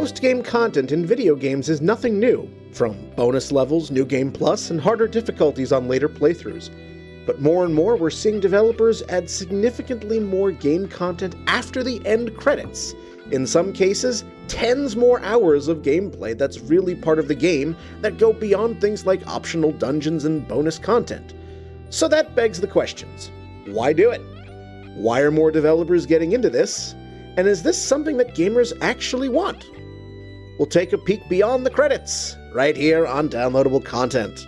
Post-game content in video games is nothing new, from bonus levels, New Game Plus, and harder difficulties on later playthroughs. But more and more, we're seeing developers add significantly more game content after the end credits. In some cases, tens more hours of gameplay that's really part of the game that go beyond things like optional dungeons and bonus content. So that begs the questions. Why do it? Why are more developers getting into this? And is this something that gamers actually want? We'll take a peek beyond the credits, right here on Downloadable Content.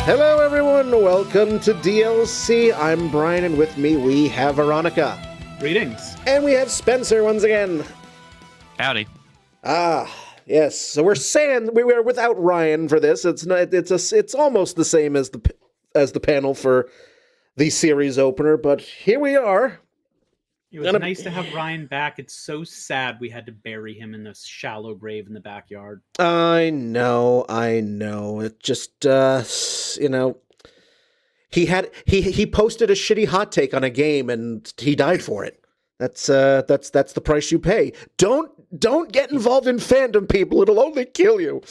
Hello everyone, welcome to DLC. I'm Brian, and with me we have Veronica. Greetings. And we have Spencer once again. Howdy. Yes. So we're saying we were without Ryan for this. It's almost the same as the panel for the series opener, but here we are. It was nice to have Ryan back. It's so sad we had to bury him in this shallow grave in the backyard. I know. It just, he posted a shitty hot take on a game and he died for it. That's the price you pay. Don't get involved in fandom, people. It'll only kill you.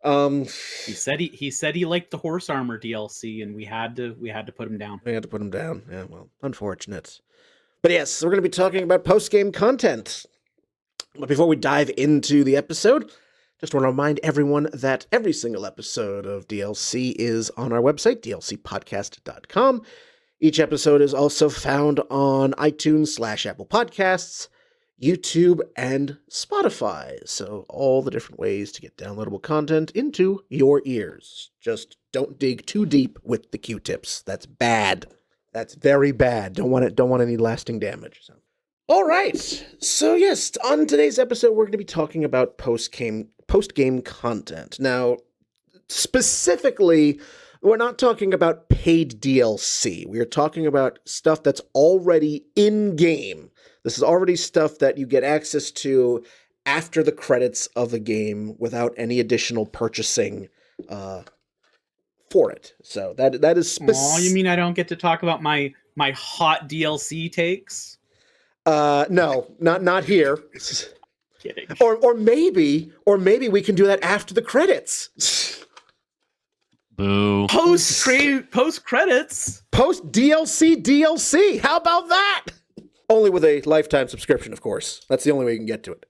He said he liked the horse armor DLC, and we had to put him down. We had to put him down. Yeah, well, unfortunate. But yes, we're going to be talking about post-game content. But before we dive into the episode, just want to remind everyone that every single episode of DLC is on our website, dlcpodcast.com. Each episode is also found on iTunes/Apple Podcasts, YouTube, and Spotify. So all the different ways to get downloadable content into your ears. Just don't dig too deep with the Q-tips. That's bad. That's very bad. Don't want any lasting damage. So. All right. So yes, on today's episode, we're going to be talking about post-game content. Now, specifically, we're not talking about paid DLC. We are talking about stuff that's already in-game. This is already stuff that you get access to after the credits of the game without any additional purchasing for it. So that is Oh, you mean I don't get to talk about my hot DLC takes? No, not here. Kidding. Or maybe we can do that after the credits. Boo. Post credits. Post DLC. How about that? Only with a lifetime subscription, of course. That's the only way you can get to it.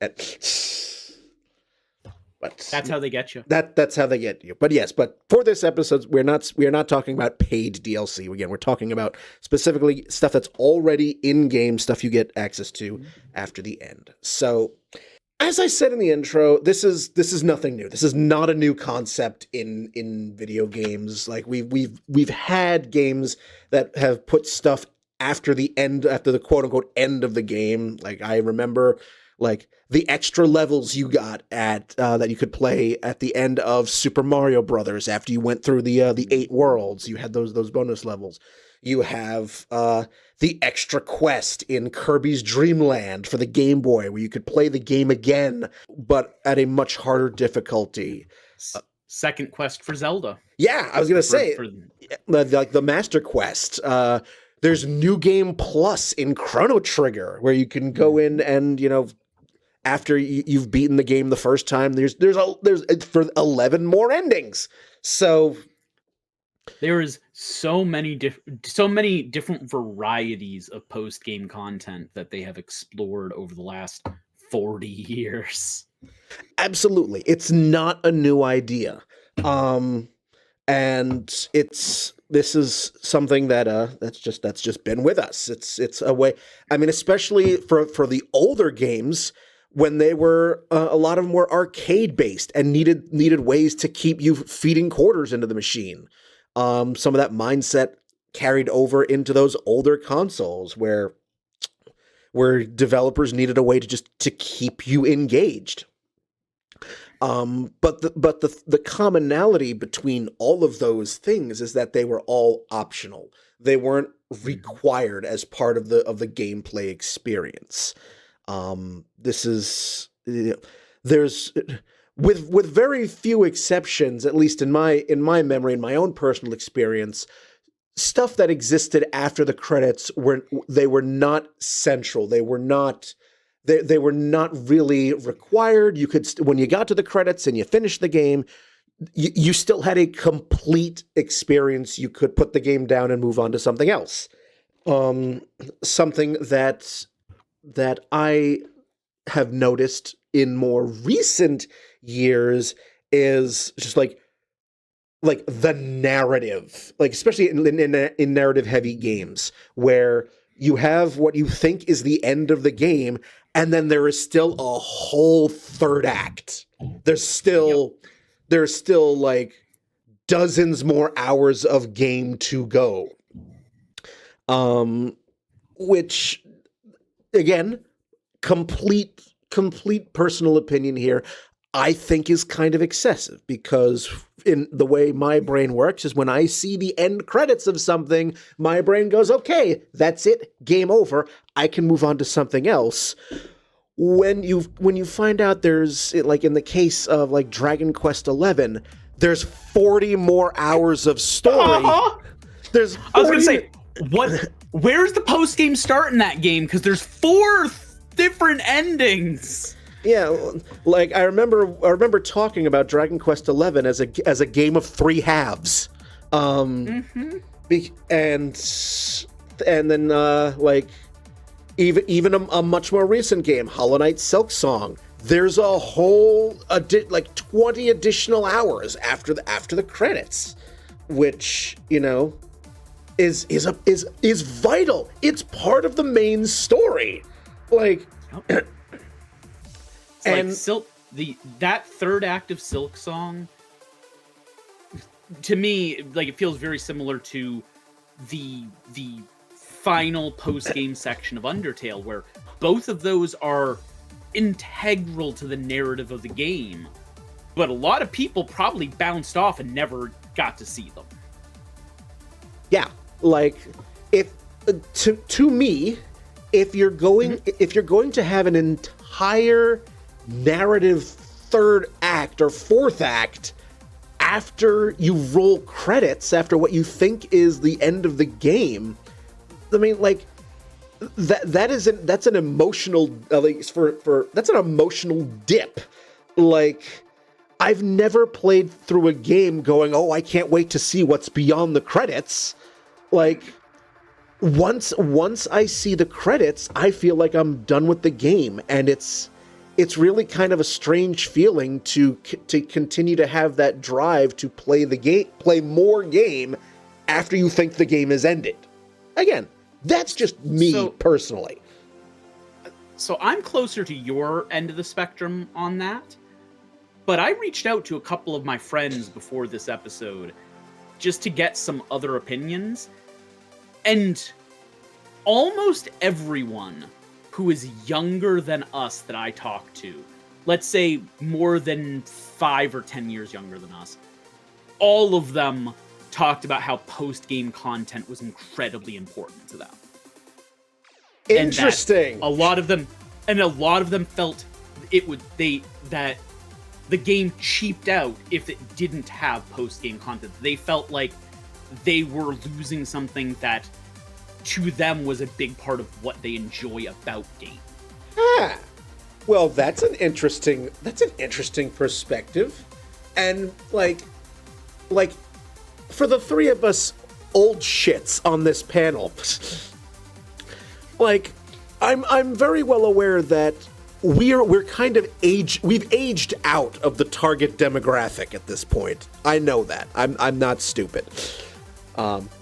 But that's how they get you. That's how they get you. But yes, for this episode, we're not talking about paid DLC. Again, we're talking about specifically stuff that's already in-game, stuff you get access to after the end. So, as I said in the intro, this is nothing new. This is not a new concept in video games. Like we've had games that have put stuff after the quote unquote end of the game. Like I remember like the extra levels you got at that you could play at the end of Super Mario Brothers after you went through the 8 worlds. You had those bonus levels. You have the extra quest in Kirby's Dream Land for the Game Boy, where you could play the game again, but at a much harder difficulty. Second quest for Zelda. Yeah, I was gonna say like the Master Quest. There's New Game Plus in Chrono Trigger, where you can go in and after you've beaten the game the first time, there's for 11 more endings. So there is so many different varieties of post-game content that they have explored over the last 40 years. Absolutely. It's not a new idea. And this is something that that's just been with us. It's a way, I mean, especially for the older games, when they were a lot of them were arcade based and needed ways to keep you feeding quarters into the machine. Some of that mindset carried over into those older consoles where developers needed a way to keep you engaged. But the commonality between all of those things is that they were all optional. They weren't required as part of the gameplay experience. There's with very few exceptions, at least in my memory, in my own personal experience, stuff that existed after the credits were not central. They were not really required. You could when you got to the credits and you finished the game, you still had a complete experience. You could put the game down and move on to something else. Something that I have noticed in more recent years is just like the narrative, like especially in narrative heavy games where you have what you think is the end of the game, and then there is still a whole third act. There's still like dozens more hours of game to go. Which again, complete personal opinion here, I think is kind of excessive, because in the way my brain works is when I see the end credits of something, my brain goes, okay, that's it, game over, I can move on to something else. When you find out there's, like in the case of like Dragon Quest XI, there's 40 more hours of story. There's 40... I was gonna say, where's the post game start in that game? Because there's 4 different endings. Yeah, like I remember talking about Dragon Quest XI as a game of 3 halves, and then like even a much more recent game, Hollow Knight Silksong. There's a whole like 20 additional hours after the credits, which is vital. It's part of the main story, like. And that third act of Silksong, to me, like it feels very similar to the final post-game section of Undertale, where both of those are integral to the narrative of the game, but a lot of people probably bounced off and never got to see them. Yeah, like if to me, if you're going to have an entire narrative third act or fourth act after you roll credits, after what you think is the end of the game, I mean, like that's an emotional, at least that's an emotional dip. Like, I've never played through a game going, oh, I can't wait to see what's beyond the credits. Like, once I see the credits, I feel like I'm done with the game, and it's really kind of a strange feeling to continue to have that drive to play more game after you think the game is ended. Again, that's just me personally. So I'm closer to your end of the spectrum on that, but I reached out to a couple of my friends before this episode just to get some other opinions, and almost everyone who is younger than us that I talk to, let's say more than 5 or 10 years younger than us, all of them talked about how post-game content was incredibly important to them. Interesting. A lot of them felt that the game cheaped out if it didn't have post-game content. They felt like they were losing something that to them was a big part of what they enjoy about games. Ah, well, that's an interesting perspective, and like for the 3 of us old shits on this panel, like I'm very well aware that we're kind of we've aged out of the target demographic at this point. I know that. I'm not stupid,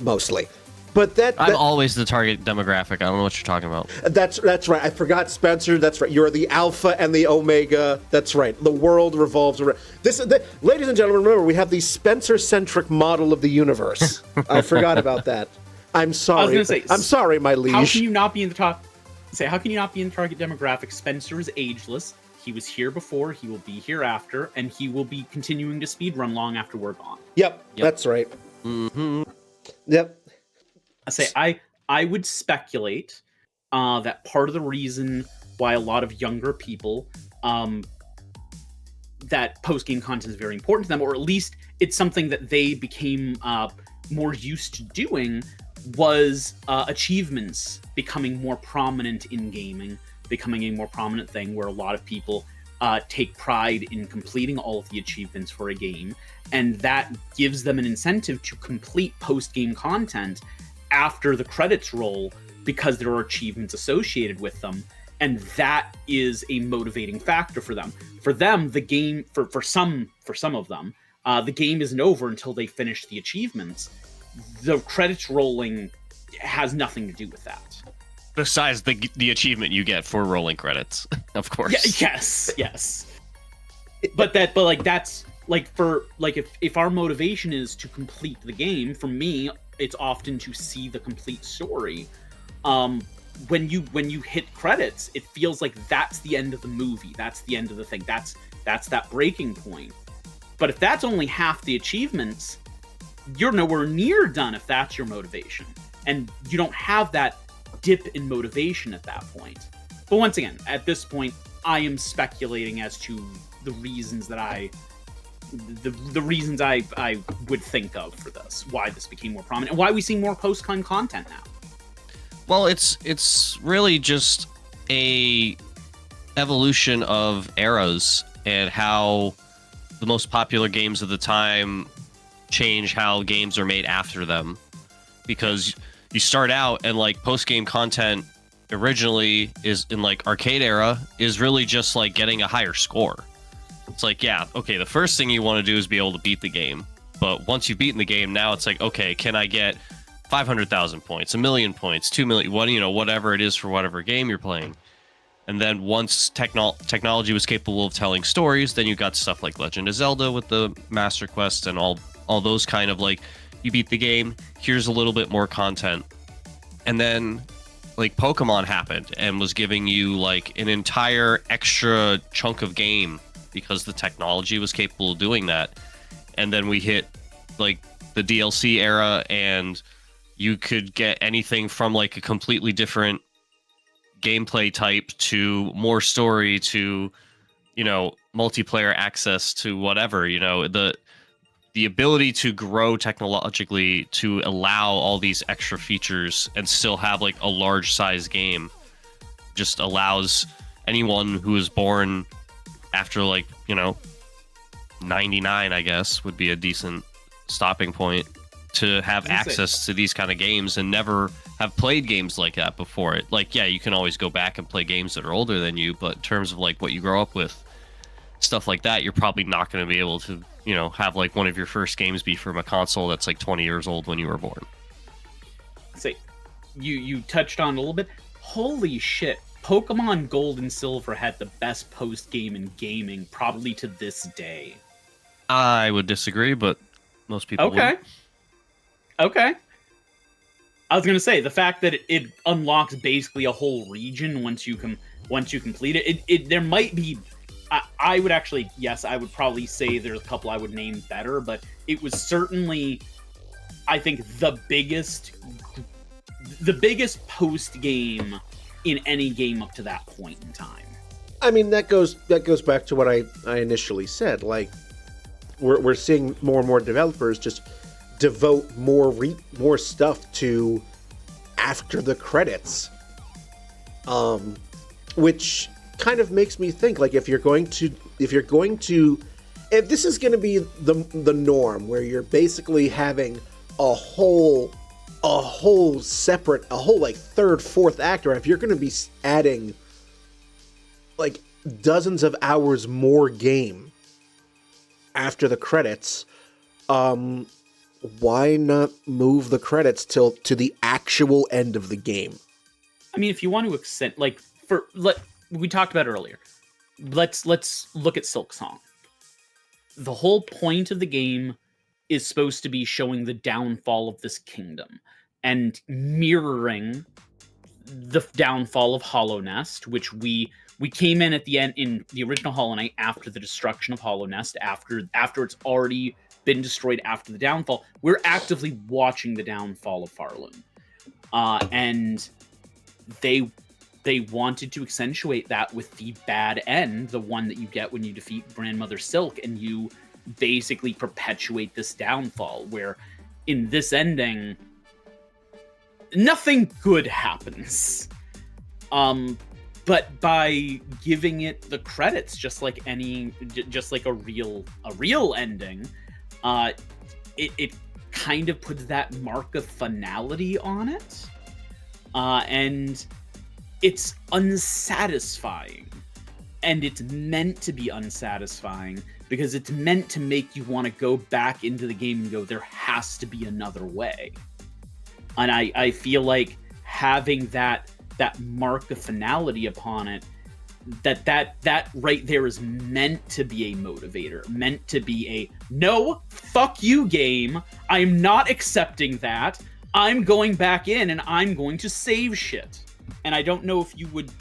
mostly. But I'm always the target demographic. I don't know what you're talking about. that's right. I forgot, Spencer. That's right. You're the alpha and the omega. That's right. The world revolves around ladies and gentlemen. Remember, we have the Spencer-centric model of the universe. I forgot about that. I'm sorry. I was going to say, I'm sorry, my liege. How can you not be in the top? How can you not be in the target demographic? Spencer is ageless. He was here before. He will be here after, and he will be continuing to speedrun long after we're gone. Yep. That's right. Mm-hmm. Yep. I would speculate that part of the reason why a lot of younger people that post-game content is very important to them, or at least it's something that they became more used to doing, was achievements becoming more prominent in gaming, becoming a more prominent thing where a lot of people take pride in completing all of the achievements for a game, and that gives them an incentive to complete post-game content after the credits roll because there are achievements associated with them, and that is a motivating factor for them. For them, the game, for some of them, the game isn't over until they finish the achievements. The credits rolling has nothing to do with that. Besides the achievement you get for rolling credits, of course. Yeah, yes. But that's if our motivation is to complete the game, for me, it's often to see the complete story. When you hit credits, it feels like that's the end of the movie. That's the end of the thing. That's that breaking point. But if that's only half the achievements, you're nowhere near done if that's your motivation. And you don't have that dip in motivation at that point. But once again, at this point, I am speculating as to the reasons that I would think of for this, why this became more prominent, and why we see more post-con content now. Well, it's really just a evolution of eras and how the most popular games of the time change how games are made after them. Because you start out and like post-game content originally is in like arcade era is really just like getting a higher score. It's like, yeah, okay, the first thing you want to do is be able to beat the game. But once you've beaten the game, now it's like, okay, can I get 500,000 points, 1,000,000 points, 2,000,000, whatever it is for whatever game you're playing. And then once technology was capable of telling stories, then you got stuff like Legend of Zelda with the Master Quest and all those kind of like, you beat the game, here's a little bit more content. And then like Pokemon happened and was giving you like an entire extra chunk of game because the technology was capable of doing that. And then we hit like the DLC era and you could get anything from like a completely different gameplay type to more story to, multiplayer access to whatever, the ability to grow technologically to allow all these extra features and still have like a large size game just allows anyone who is born after 99, I guess, would be a decent stopping point to have access to these kind of games and never have played games like that before. It like, yeah, you can always go back and play games that are older than you, but in terms of like what you grow up with, stuff like that, you're probably not going to be able to have like one of your first games be from a console that's like 20 years old when you were born. Say, you touched on a little bit. Holy shit. Pokemon Gold and Silver had the best post game in gaming probably to this day. I would disagree, but most people would. Okay. I was gonna say the fact that it unlocks basically a whole region once you complete it. There might be. I would actually, yes, I would probably say there's a couple I would name better, but it was certainly, I think, the biggest post game in any game up to that point in time. I mean, that goes back to what I initially said. Like, we're seeing more and more developers just devote more stuff to after the credits, which kind of makes me think, like, if this is going to be the norm, where you're basically having a whole like third, fourth act, or if you're going to be adding like dozens of hours more game after the credits, why not move the credits to the actual end of the game? I mean, if you want to extend, like, we talked about it earlier. Let's look at Silk Song. The whole point of the game is supposed to be showing the downfall of this kingdom and mirroring the downfall of Hollow Nest, which we came in at the end in the original Hollow Knight after the destruction of Hollow Nest, after it's already been destroyed after the downfall. We're actively watching the downfall of Farloon. And they wanted to accentuate that with the bad end, the one that you get when you defeat Grandmother Silk, and you basically perpetuate this downfall, where in this ending, nothing good happens. But by giving it the credits, just like a real ending, it kind of puts that mark of finality on it. And it's unsatisfying. And it's meant to be unsatisfying because it's meant to make you want to go back into the game and go, there has to be another way. And I feel like having that mark of finality upon it, that right there is meant to be a motivator, meant to be a, no, fuck you game, I'm not accepting that, I'm going back in and I'm going to save shit. And I don't know if you would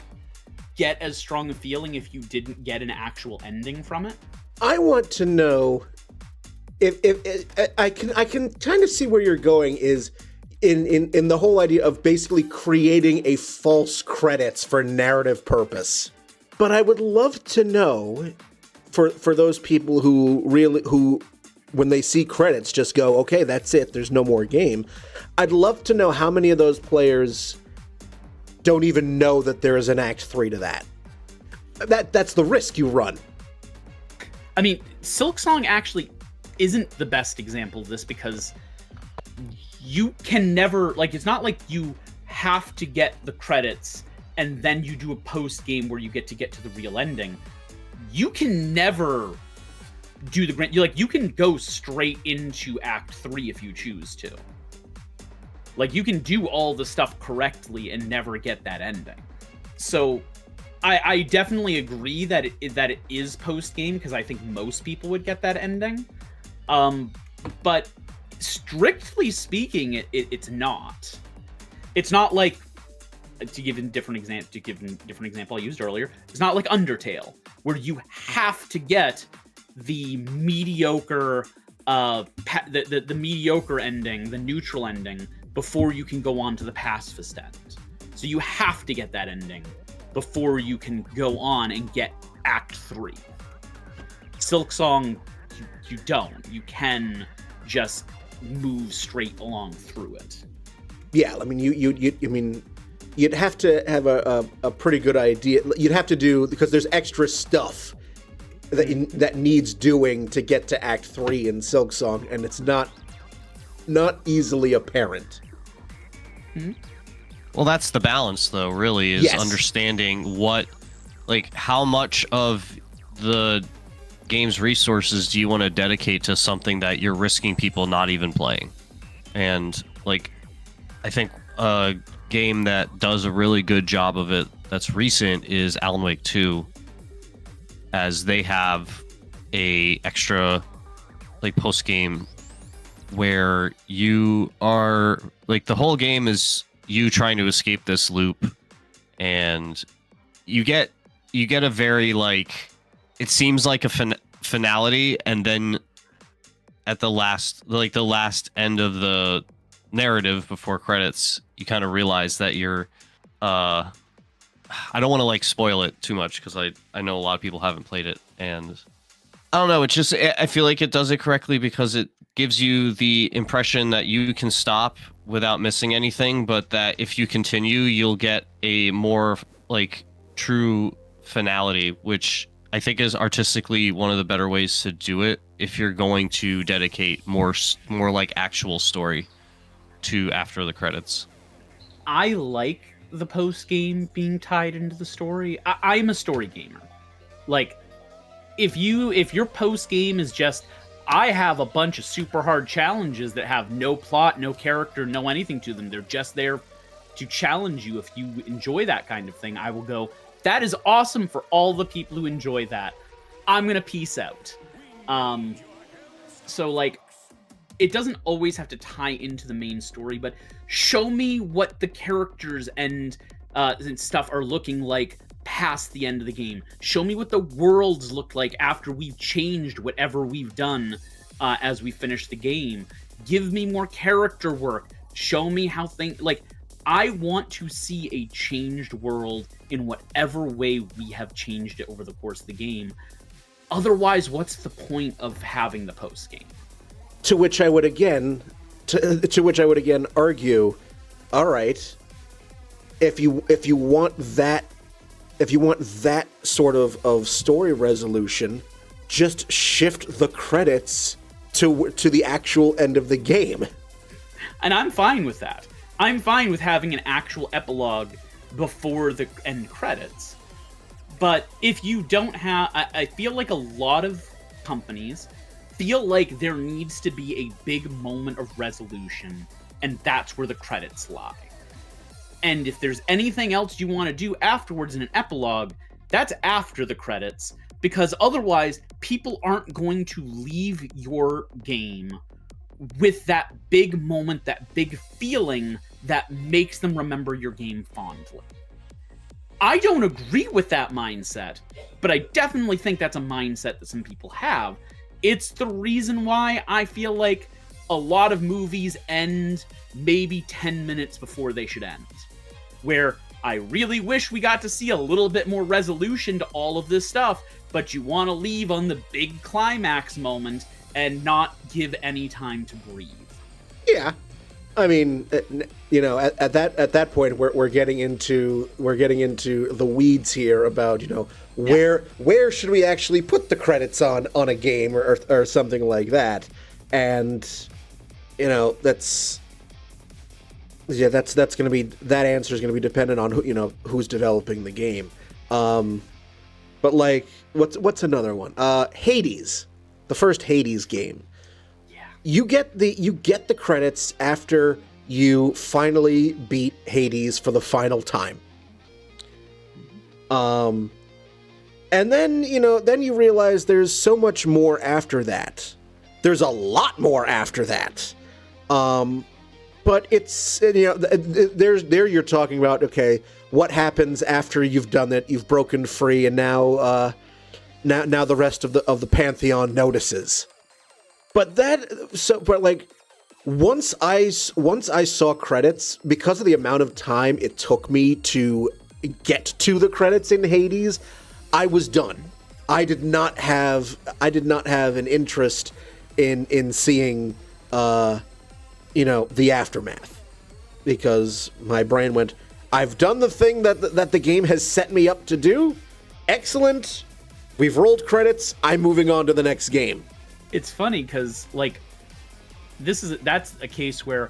get as strong a feeling if you didn't get an actual ending from it. I want to know if I can kind of see where you're going is in the whole idea of basically creating a false credits for narrative purpose. But I would love to know for those people who when they see credits just go, okay, that's it, there's no more game. I'd love to know how many of those players don't even know that there is an Act 3 to that. That's the risk you run. I mean, Silk Song actually isn't the best example of this because you can never, like, it's not like you have to get the credits and then you do a post game where you get to the real ending. You can never do the grand. You can go straight into Act 3 if you choose to. Like, you can do all the stuff correctly and never get that ending. So I definitely agree that it is post game because I think most people would get that ending. But strictly speaking, it's not. It's not like, to give a different example I used earlier, it's not like Undertale, where you have to get the mediocre the mediocre ending, the neutral ending, before you can go on to the pacifist end. So you have to get that ending before you can go on and get Act 3. Silk Song, you don't. You can just move straight along through it. Yeah, I mean, you'd have to have a pretty good idea. You'd have to do, because there's extra stuff that needs doing to get to Act 3 in Silk Song, and it's not easily apparent. Mm-hmm. Well, that's the balance, though, really, is understanding how much of the game's resources do you want to dedicate to something that you're risking people not even playing. And, I think a game that does a really good job of it that's recent is Alan Wake 2, as they have a extra, post-game where you are, the whole game is you trying to escape this loop, and you get a very, it seems like a finality, and then at the last end of the narrative before credits, you kind of realize that you're I don't want to spoil it too much because I know a lot of people haven't played it, and I don't know, it's just, I feel like it does it correctly because it gives you the impression that you can stop without missing anything, but that if you continue, you'll get a more true finality, which I think is artistically one of the better ways to do it if you're going to dedicate more actual story to after the credits. I like the post game being tied into the story. I'm a story gamer. If your post game is just, I have a bunch of super hard challenges that have no plot, no character, no anything to them. They're just there to challenge you. If you enjoy that kind of thing, I will go, that is awesome for all the people who enjoy that. I'm going to peace out. So, like, it doesn't always have to tie into the main story, but show me what the characters and stuff are looking like past the end of the game. Show me what the worlds look like after we've changed whatever we've done as we finish the game. Give me more character work. Show me how things... Like, I want to see a changed world in whatever way we have changed it over the course of the game. Otherwise, what's the point of having the post-game? To which I would again argue, all right, if you want that sort of story resolution, just shift the credits to the actual end of the game. And I'm fine with that. I'm fine with having an actual epilogue before the end credits. But if you don't have... I feel like a lot of companies feel like there needs to be a big moment of resolution, and that's where the credits lie. And if there's anything else you want to do afterwards in an epilogue, that's after the credits, because otherwise people aren't going to leave your game with that big moment, that big feeling that makes them remember your game fondly. I don't agree with that mindset, but I definitely think that's a mindset that some people have. It's the reason why I feel like a lot of movies end maybe 10 minutes before they should end. Where I really wish we got to see a little bit more resolution to all of this stuff, but you want to leave on the big climax moment and not give any time to breathe. Yeah. I mean, you know, at that point, we're getting into the weeds here about, you know, where should we actually put the credits on a game or something like that, and you know that's going to be, that answer is going to be dependent on who's developing the game. But like, what's another one? Hades, the first Hades game. You get the credits after you finally beat Hades for the final time. And then, then you realize there's so much more after that. There's a lot more after that. But it's, there you're talking about, okay, what happens after you've done it, you've broken free, and now the rest of the Pantheon notices. But once I saw credits, because of the amount of time it took me to get to the credits in Hades, I was done. I did not have an interest in seeing the aftermath, because my brain went, I've done the thing that the game has set me up to do. Excellent. We've rolled credits. I'm moving on to the next game. It's funny because, like, that's a case where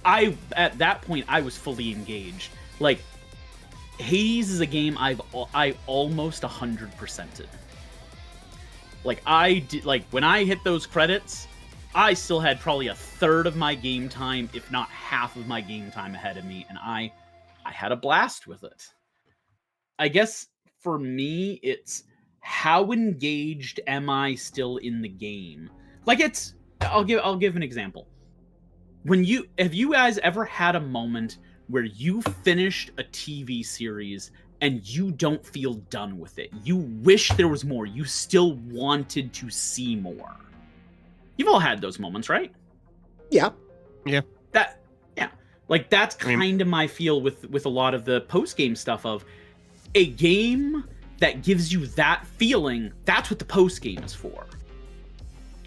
at that point I was fully engaged. Like, Hades is a game I almost 100%ed. Like, when I hit those credits, I still had probably a third of my game time, if not half of my game time ahead of me, and I had a blast with it. I guess for me, it's how engaged am I still in the game? Like, I'll give an example. Have you guys ever had a moment where you finished a TV series and you don't feel done with it? You wish there was more. You still wanted to see more. You've all had those moments, right? Yeah. Yeah. Like, that's kind of my feel with a lot of the post-game stuff of a game that gives you that feeling. That's what the post-game is for.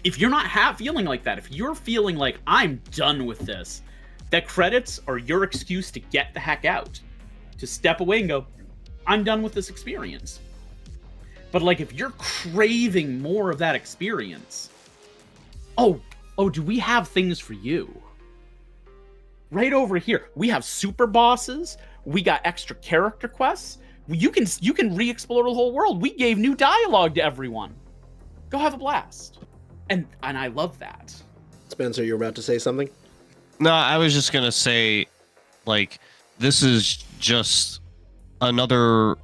If you're not feeling like that, if you're feeling like, I'm done with this, the credits are your excuse to get the heck out. To step away and go, I'm done with this experience. But, like, if you're craving more of that experience, oh, do we have things for you? Right over here, we have super bosses. We got extra character quests. You can re-explore the whole world. We gave new dialogue to everyone. Go have a blast. And I love that. Spencer, you're about to say something? No, I was just gonna say, like, this is just another.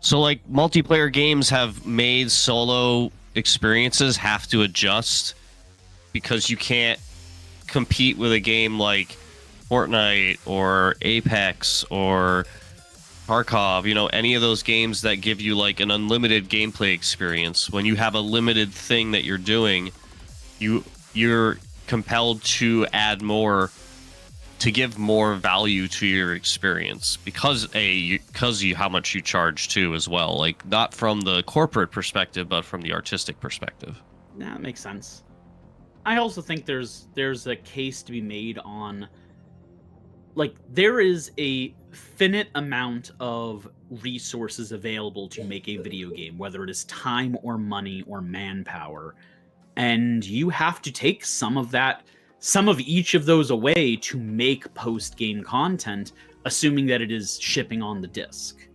So, like, multiplayer games have made solo experiences have to adjust because you can't compete with a game like Fortnite or Apex or Tarkov, you know, any of those games that give you like an unlimited gameplay experience. When you have a limited thing that you're doing, you're compelled to add more to give more value to your experience because how much you charge too as well, like not from the corporate perspective but from the artistic perspective. Yeah, that makes sense. I also think there's a case to be made on, like, there is a finite amount of resources available to make a video game, whether it is time or money or manpower, and you have to take some of each of those away to make post-game content, assuming that it is shipping on the disc.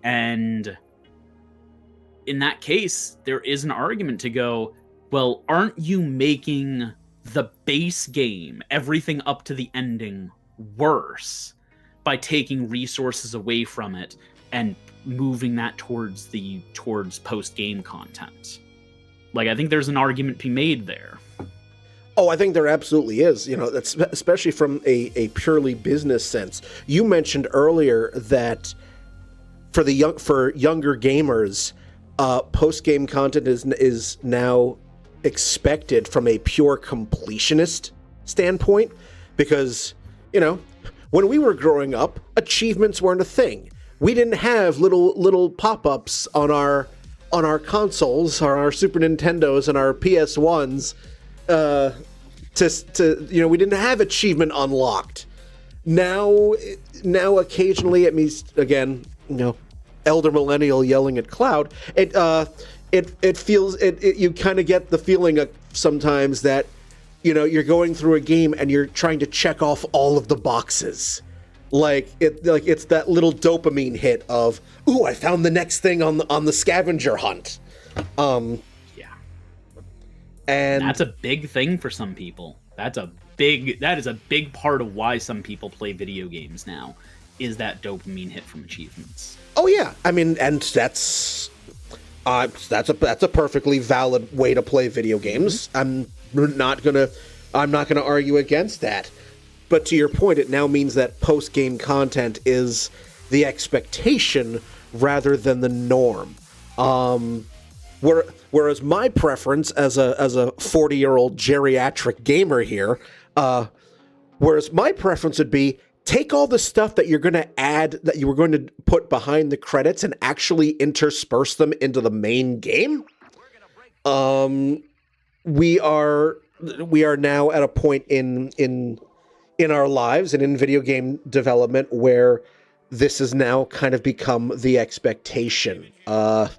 And in that case, there is an argument to go, well, aren't you making the base game, everything up to the ending, worse by taking resources away from it and moving that towards post-game content? Like, I think there's an argument to be made there. Oh, I think there absolutely is. You know, that's especially from a purely business sense. You mentioned earlier that for younger gamers, post-game content is now expected from a pure completionist standpoint, because, you know, when we were growing up, achievements weren't a thing. We didn't have little pop-ups on our consoles, or our Super Nintendos and our PS1s. We didn't have achievement unlocked. Now occasionally, it means, again, elder millennial yelling at cloud. It feels you kind of get the feeling sometimes that, you're going through a game and you're trying to check off all of the boxes. Like it's that little dopamine hit of, ooh, I found the next thing on the scavenger hunt. Yeah. And that's a big thing for some people. That is a big part of why some people play video games now, is that dopamine hit from achievements. Oh yeah. I mean, and that's a perfectly valid way to play video games. I'm not gonna argue against that. But to your point, it now means that post-game content is the expectation rather than the norm. Whereas my preference as a 40-year-old geriatric gamer here, whereas my preference would be, take all the stuff that you're going to add, that you were going to put behind the credits, and actually intersperse them into the main game. We are now at a point in our lives and in video game development where this has now kind of become the expectation. In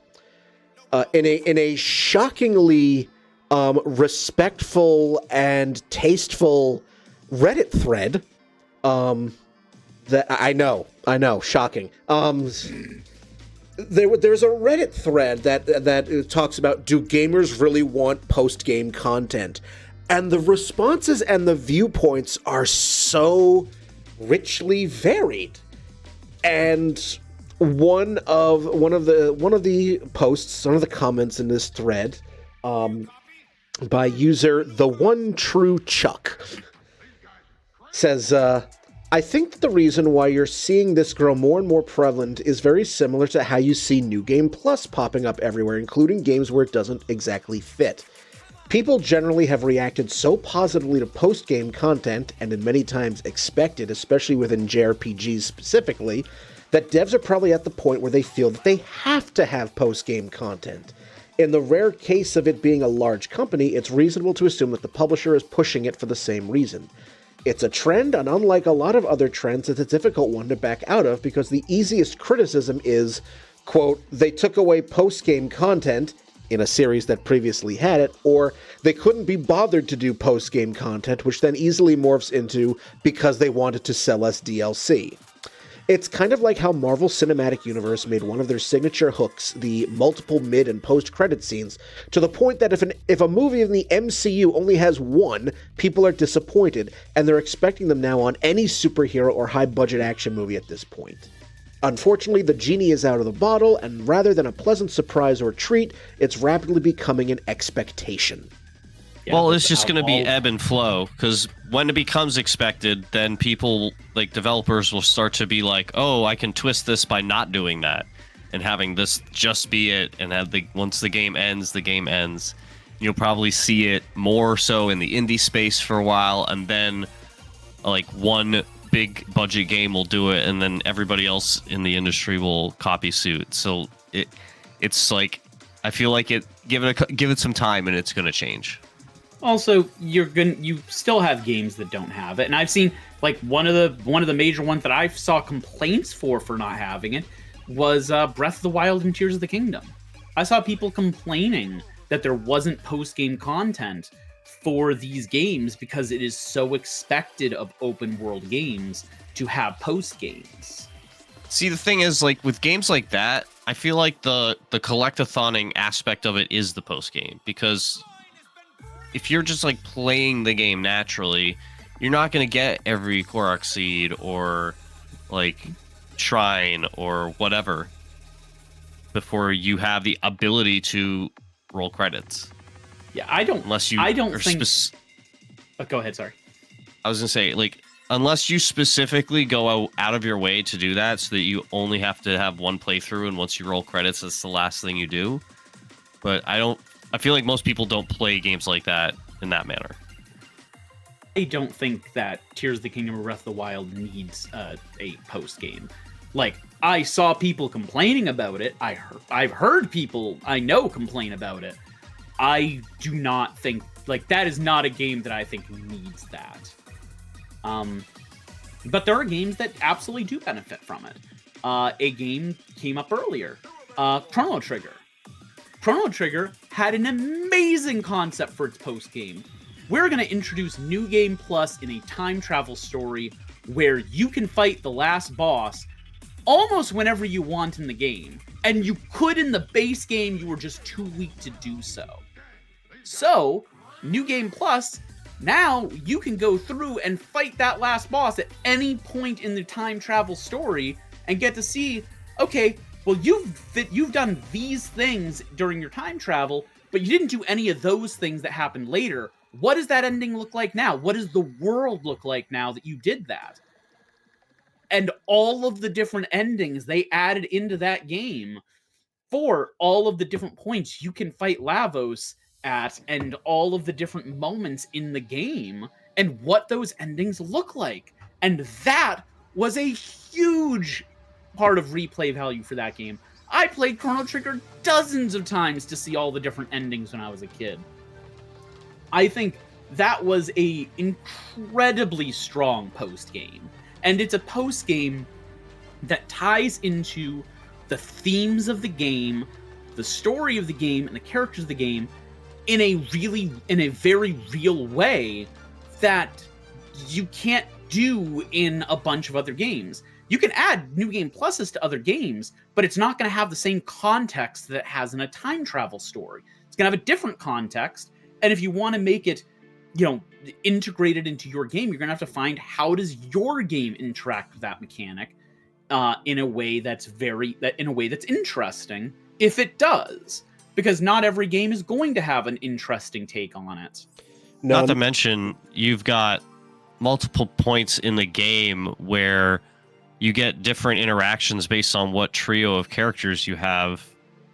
a shockingly respectful and tasteful Reddit thread, that I know, shocking. There's a Reddit thread that talks about, do gamers really want post-game content? And the responses and the viewpoints are so richly varied. And one of the posts, one of the comments in this thread, by user The One True Chuck, says, I think that the reason why you're seeing this grow more and more prevalent is very similar to how you see New Game Plus popping up everywhere, including games where it doesn't exactly fit. People generally have reacted so positively to post-game content, and in many times expected, especially within JRPGs specifically, that devs are probably at the point where they feel that they have to have post-game content. In the rare case of it being a large company, it's reasonable to assume that the publisher is pushing it for the same reason. It's a trend, and unlike a lot of other trends, it's a difficult one to back out of, because the easiest criticism is, quote, they took away post-game content in a series that previously had it, or they couldn't be bothered to do post-game content, which then easily morphs into because they wanted to sell us DLC. It's kind of like how Marvel Cinematic Universe made one of their signature hooks, the multiple mid and post-credit scenes, to the point that if a movie in the MCU only has one, people are disappointed, and they're expecting them now on any superhero or high-budget action movie at this point. Unfortunately, the genie is out of the bottle, and rather than a pleasant surprise or treat, it's rapidly becoming an expectation. Yeah, well, it's just going to be ebb and flow, because when it becomes expected, then people, like developers, will start to be like, oh, I can twist this by not doing that, and having this just be it, and once the game ends, the game ends. You'll probably see it more so in the indie space for a while, and then like one big budget game will do it, and then everybody else in the industry will copy suit. So it's like, I feel like give it some time, and it's going to change. Also, you still have games that don't have it, and I've seen like one of the major ones that I saw complaints for not having it was Breath of the Wild and Tears of the Kingdom. I saw people complaining that there wasn't post-game content for these games because it is so expected of open world games to have post games. See, the thing is, like with games like that, I feel like the collectathoning aspect of it is the post game, because if you're just like playing the game naturally, you're not going to get every Korok seed or like shrine or whatever before you have the ability to roll credits. Yeah, I don't think. Go ahead. Sorry. I was gonna say, like, unless you specifically go out of your way to do that, so that you only have to have one playthrough, and once you roll credits, that's the last thing you do. But I feel like most people don't play games like that in that manner. I don't think that Tears of the Kingdom or Breath of the Wild needs a post game. Like, I saw people complaining about it. I've heard people I know complain about it. I do not think, like, that is not a game that I think needs that. But there are games that absolutely do benefit from it. A game came up earlier, Chrono Trigger. Chrono Trigger had an amazing concept for its post-game. We're going to introduce New Game Plus in a time travel story where you can fight the last boss almost whenever you want in the game. And you could in the base game, you were just too weak to do so. So, New Game Plus, now you can go through and fight that last boss at any point in the time travel story and get to see, okay, well, you've done these things during your time travel, but you didn't do any of those things that happened later. What does that ending look like now? What does the world look like now that you did that? And all of the different endings they added into that game for all of the different points you can fight Lavos at, and all of the different moments in the game, and what those endings look like. And that was a huge part of replay value for that game. I played Chrono Trigger dozens of times to see all the different endings when I was a kid. I think that was a incredibly strong post-game. And it's a post-game that ties into the themes of the game, the story of the game, and the characters of the game in a very real way that you can't do in a bunch of other games. You can add New Game Pluses to other games, but it's not going to have the same context that it has in a time travel story. It's going to have a different context, and if you want to make it, integrated into your game, you're going to have to find how does your game interact with that mechanic in a way that's interesting, if it does. Because not every game is going to have an interesting take on it. Not to mention, you've got multiple points in the game where you get different interactions based on what trio of characters you have.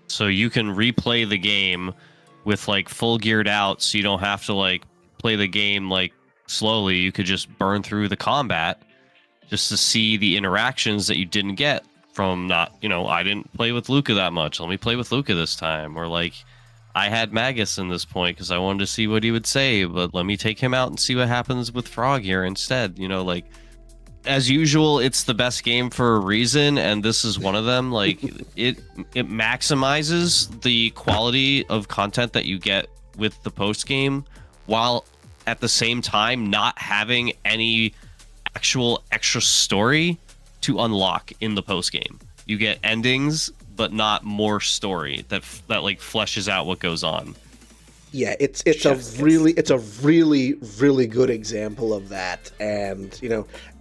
So you can replay the game with like full geared out, so you don't have to like play the game like slowly. You could just burn through the combat just to see the interactions that you didn't get from I didn't play with Luca that much. Let me play with Luca this time. Or like, I had Magus in this point because I wanted to see what he would say, but let me take him out and see what happens with Frog here instead. Like, as usual, it's the best game for a reason, and this is one of them. Like, it maximizes the quality of content that you get with the post game, while at the same time not having any actual extra story to unlock in the post game. You get endings, but not more story that like fleshes out what goes on. Yeah, it's a really good example of that, and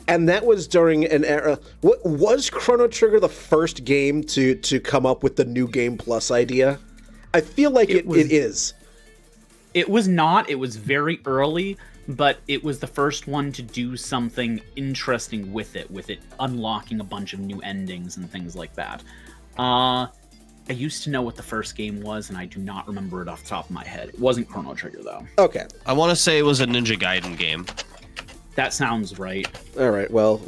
and that was during an era. What was Chrono Trigger the first game to come up with the New Game Plus idea? I feel like it is. It was not. It was very early, but it was the first one to do something interesting with it unlocking a bunch of new endings and things like that. I used to know what the first game was, and I do not remember it off the top of my head. It wasn't Chrono Trigger, though. Okay. I want to say it was a Ninja Gaiden game. That sounds right. All right. Well.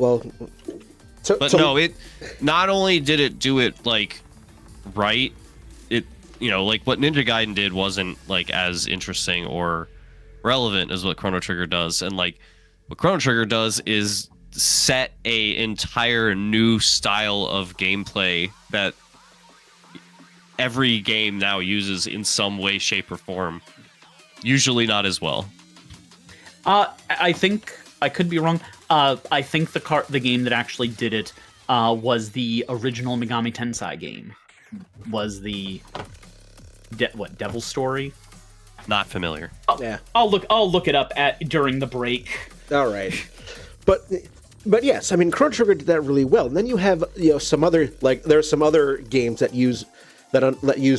No, it not only did it do it like right, it like what Ninja Gaiden did wasn't like as interesting or relevant as what Chrono Trigger does, and like what Chrono Trigger does is set a entire new style of gameplay that every game now uses in some way, shape, or form. Usually not as well. I think I could be wrong. I think the game that actually did it was the original Megami Tensei game. Was the Devil's Story? Not familiar. Yeah. I'll look it up during the break. All right. But yes, I mean Chrono Trigger did that really well. And then you have some other there are some other games that use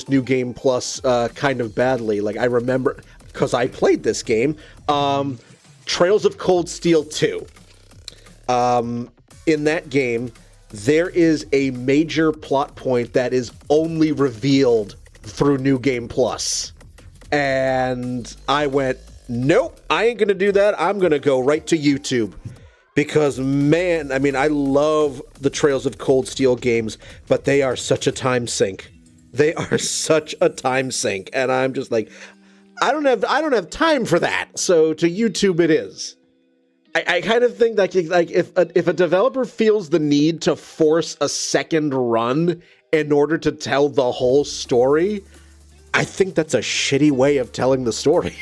New Game Plus kind of badly. Like I remember because I played this game, Trails of Cold Steel 2. In that game, there is a major plot point that is only revealed through New Game Plus. And I went, nope, I ain't gonna do that. I'm gonna go right to YouTube. Because, man, I mean, I love the Trails of Cold Steel games, but they are such a time sink. They are such a time sink. And I'm just like, I don't have time for that. So to YouTube it is. I kind of think that like if a developer feels the need to force a second run in order to tell the whole story, I think that's a shitty way of telling the story.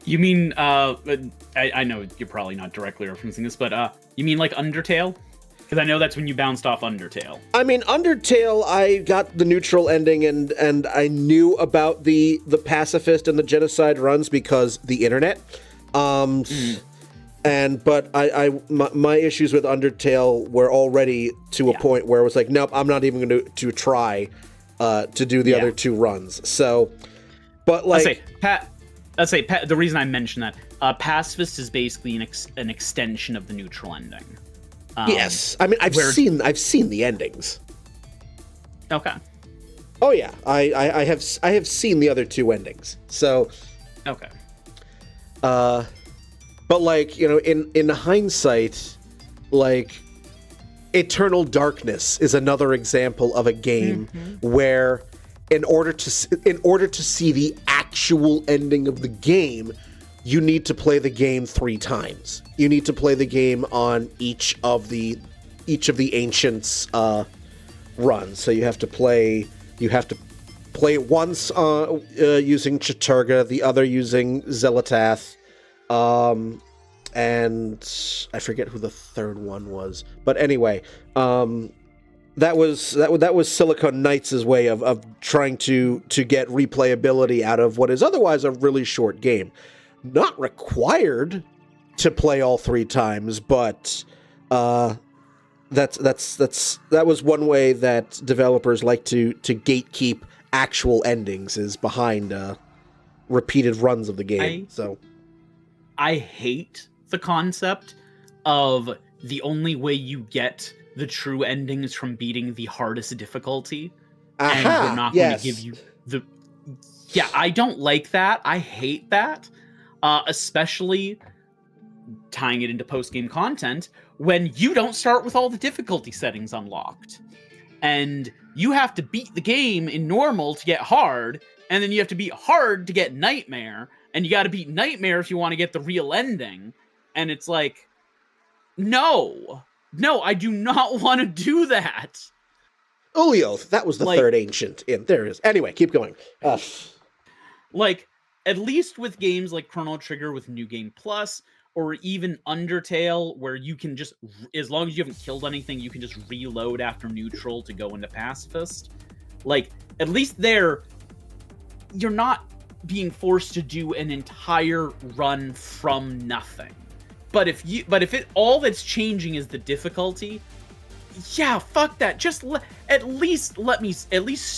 You mean, I know you're probably not directly referencing this, but you mean like Undertale? Because I know that's when you bounced off Undertale. I mean, Undertale, I got the neutral ending, and I knew about the pacifist and the genocide runs because the internet. But my issues with Undertale were already to a point where it was like, nope, I'm not even going to try to do the other two runs. So, but like, the reason I mentioned that pacifist is basically an extension of the neutral ending. Yes, I mean I've seen the endings. Okay. Oh yeah, I have seen the other two endings. So. Okay. But like, in hindsight, like Eternal Darkness is another example of a game where in order to see the actual ending of the game, you need to play the game 3 times. You need to play the game on each of the ancients' runs. So you have to play it once using Chaturga, the other using Zelatath. And I forget who the third one was, but anyway, that was Silicon Knights' way of trying to get replayability out of what is otherwise a really short game. Not required to play all 3 times, but that was one way that developers like to gatekeep actual endings is behind repeated runs of the game. I hate the concept of the only way you get the true ending is from beating the hardest difficulty. And we're not going to give you the... Yeah, I don't like that. I hate that. Especially tying it into post-game content when you don't start with all the difficulty settings unlocked. And you have to beat the game in normal to get hard, and then you have to beat hard to get Nightmare, and you got to beat Nightmare if you want to get the real ending. And it's like, no, I do not want to do that. Ulioth, that was the third ancient. There it is. Anyway, keep going. Like, at least with games like Chrono Trigger with New Game Plus, or even Undertale, where you can just, as long as you haven't killed anything, you can just reload after neutral to go into pacifist. Like, at least there, you're not being forced to do an entire run from nothing. But if all that's changing is the difficulty, yeah, fuck that. Just at least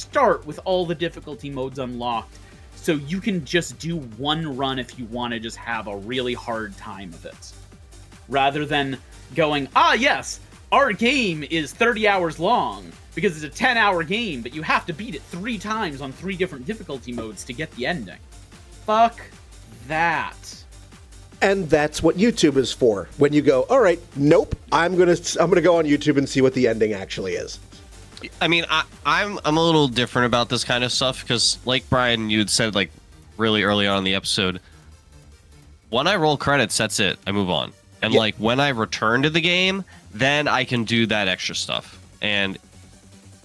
start with all the difficulty modes unlocked, so you can just do one run if you want to just have a really hard time of it, rather than going, yes, our game is 30 hours long because it's a 10-hour game, but you have to beat it 3 times on 3 different difficulty modes to get the ending. Fuck that. And that's what YouTube is for. When you go, all right, nope, I'm gonna go on YouTube and see what the ending actually is. I mean, I'm a little different about this kind of stuff because, like Brian, you had said like really early on in the episode, when I roll credits, that's it. I move on. And like when I return to the game, then I can do that extra stuff. And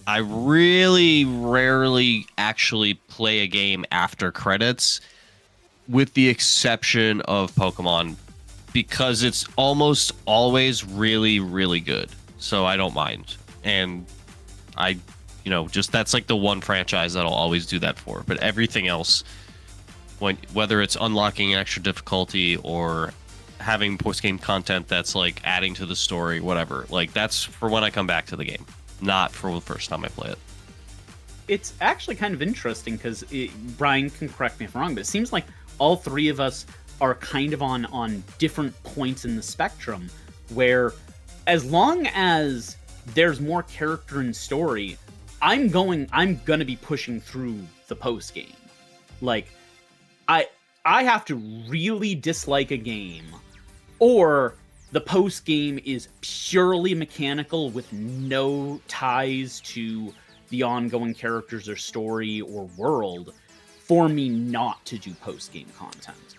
I really rarely actually play a game after credits, with the exception of Pokemon, because it's almost always really, really good. So I don't mind. And that's like the one franchise that I'll always do that for. But everything else, whether it's unlocking an extra difficulty or having post-game content that's like adding to the story, whatever, like that's for when I come back to the game, not for the first time I play it. It's actually kind of interesting because Brian can correct me if I'm wrong, but it seems like all 3 of us are kind of on different points in the spectrum, where as long as there's more character and story, I'm gonna be pushing through the post game. Like, I have to really dislike a game, or the post game is purely mechanical with no ties to the ongoing characters or story or world, for me not to do post game content.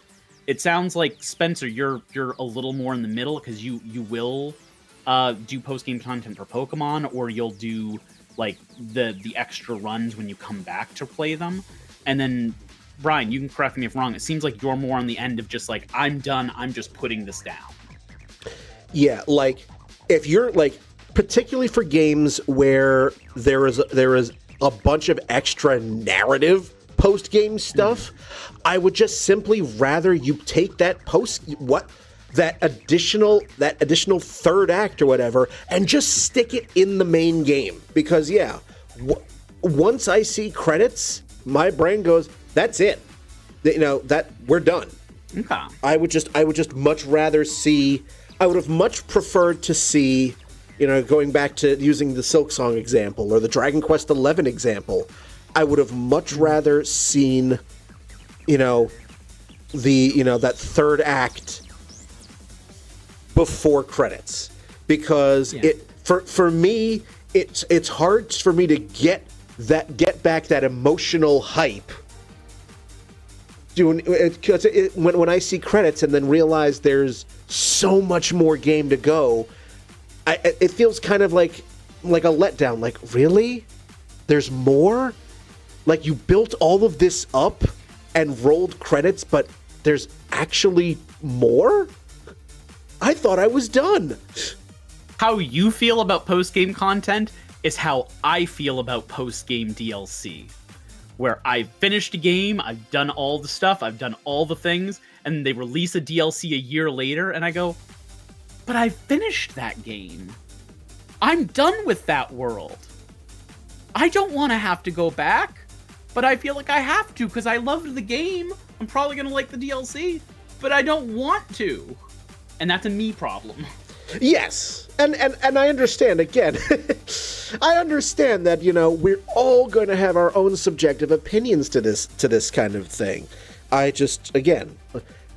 It sounds like, Spencer, you're a little more in the middle, because you will do post game content for Pokemon, or you'll do like the extra runs when you come back to play them. And then Brian, you can correct me if wrong, it seems like you're more on the end of just like, I'm done, I'm just putting this down. Yeah, like if you're like, particularly for games where there is a bunch of extra narrative post-game stuff, I would just simply rather you take that that additional third act or whatever and just stick it in the main game. Because once I see credits, my brain goes, that's it. That we're done. Okay. I would just much rather see, I would have much preferred to see, going back to using the Silksong example or the Dragon Quest XI example, I would have much rather seen, that third act before credits, because for me it's hard for me to get back that emotional hype when I see credits and then realize there's so much more game to go. It feels kind of like a letdown. Like, really? There's more? Like, you built all of this up and rolled credits, but there's actually more? I thought I was done. How you feel about post-game content is how I feel about post-game DLC. Where I've finished a game, I've done all the stuff, I've done all the things, and they release a DLC a year later, and I go, but I finished that game. I'm done with that world. I don't want to have to go back, but I feel like I have to because I loved the game. I'm probably going to like the DLC, but I don't want to. And that's a me problem. Yes. And I understand, again, I understand that, we're all going to have our own subjective opinions to this kind of thing. I just, again,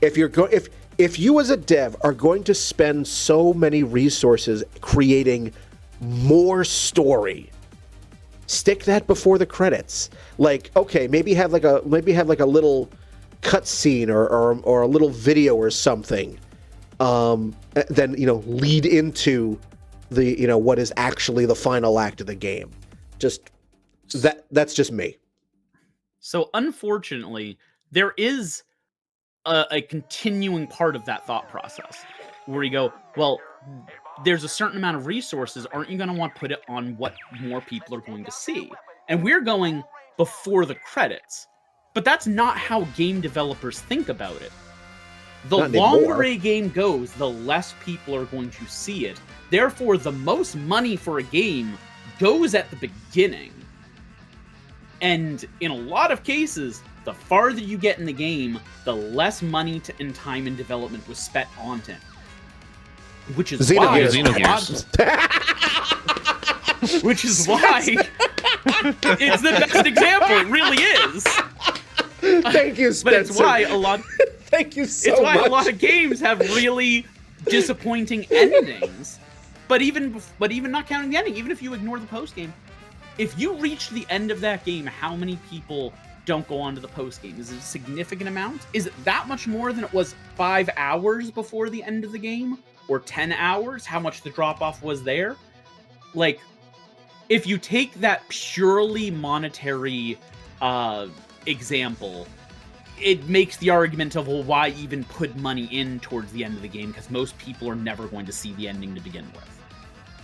if you as a dev are going to spend so many resources creating more story, stick that before the credits. Like, okay, maybe have like a little cutscene or a little video or something. Then lead into the what is actually the final act of the game. That's just me. So unfortunately, there is a continuing part of that thought process where you go, well, there's a certain amount of resources. Aren't you going to want to put it on what more people are going to see? And we're going before the credits. But that's not how game developers think about it. The longer a game goes, the less people are going to see it. Therefore, the most money for a game goes at the beginning. And in a lot of cases, the farther you get in the game, the less money and time and development was spent on it. Which is why... Xenogears. Which is why it's the best example. It really is. Thank you, Spencer. But it's why a lot... Thank you so much. It's why a lot of games have really disappointing endings. But even not counting the ending, even if you ignore the post-game, if you reach the end of that game, how many people don't go on to the post-game? Is it a significant amount? Is it that much more than it was 5 hours before the end of the game? Or 10 hours? How much the drop-off was there? Like, if you take that purely monetary example, it makes the argument of, well, why even put money in towards the end of the game? Because most people are never going to see the ending to begin with.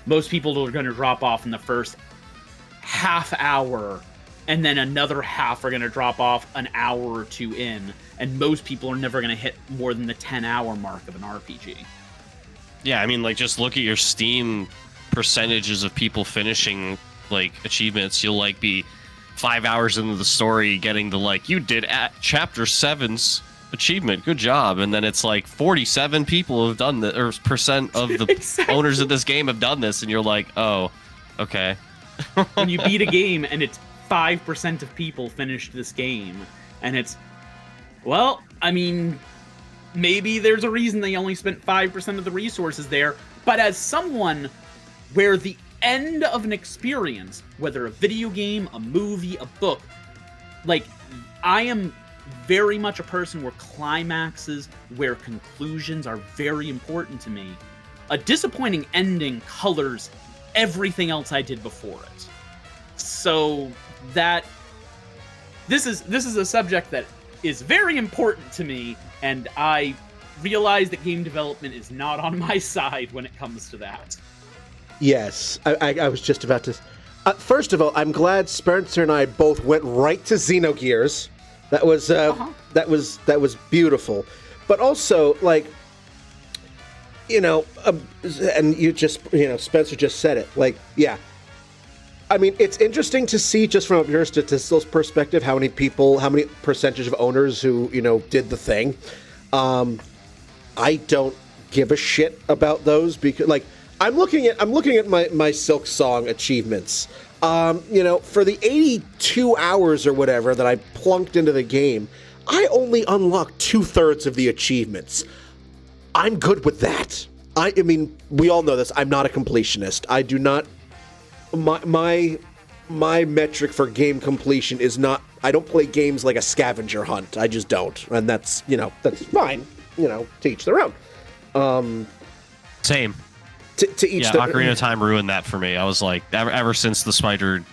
Most people are going to drop off in the first half hour, and then another half are going to drop off an hour or two in, and most people are never going to hit more than the 10-hour mark of an RPG. Yeah, I mean, like, just look at your Steam percentages of people finishing, like, achievements. You'll, like, be 5 hours into the story getting the, like, you did at chapter 7's achievement, good job. And then it's like 47 people have done that, or percent of the exactly. owners of this game have done this, and you're like, oh, okay. When you beat a game and it's 5% of people finished this game, and it's, well, I mean, maybe there's a reason they only spent 5% of the resources there, but as someone where the end of an experience, whether a video game, a movie, a book, like, I am very much a person where climaxes, where conclusions are very important to me. A disappointing ending colors everything else I did before it. So that this is a subject that is very important to me, and I realize that game development is not on my side when it comes to that. Yes, I was just about to... first of all, I'm glad Spencer and I both went right to Xenogears. That was that was beautiful. But also, like, you know, and you just, you know, Spencer just said it. Like, yeah. I mean, it's interesting to see just from your statistical perspective how many people, how many percentage of owners who, you know, did the thing. I don't give a shit about those because, like, I'm looking at my Silk Song achievements. You know, for the 82 hours or whatever that I plunked into the game, I only unlocked 2/3 of the achievements. I'm good with that. I mean, we all know this. I'm not a completionist. I do not. My metric for game completion is not. I don't play games like a scavenger hunt. I just don't, and that's, you know, that's fine. You know, to each their own. Same. To each yeah, Ocarina of Time ruined that for me. I was like, ever since the spider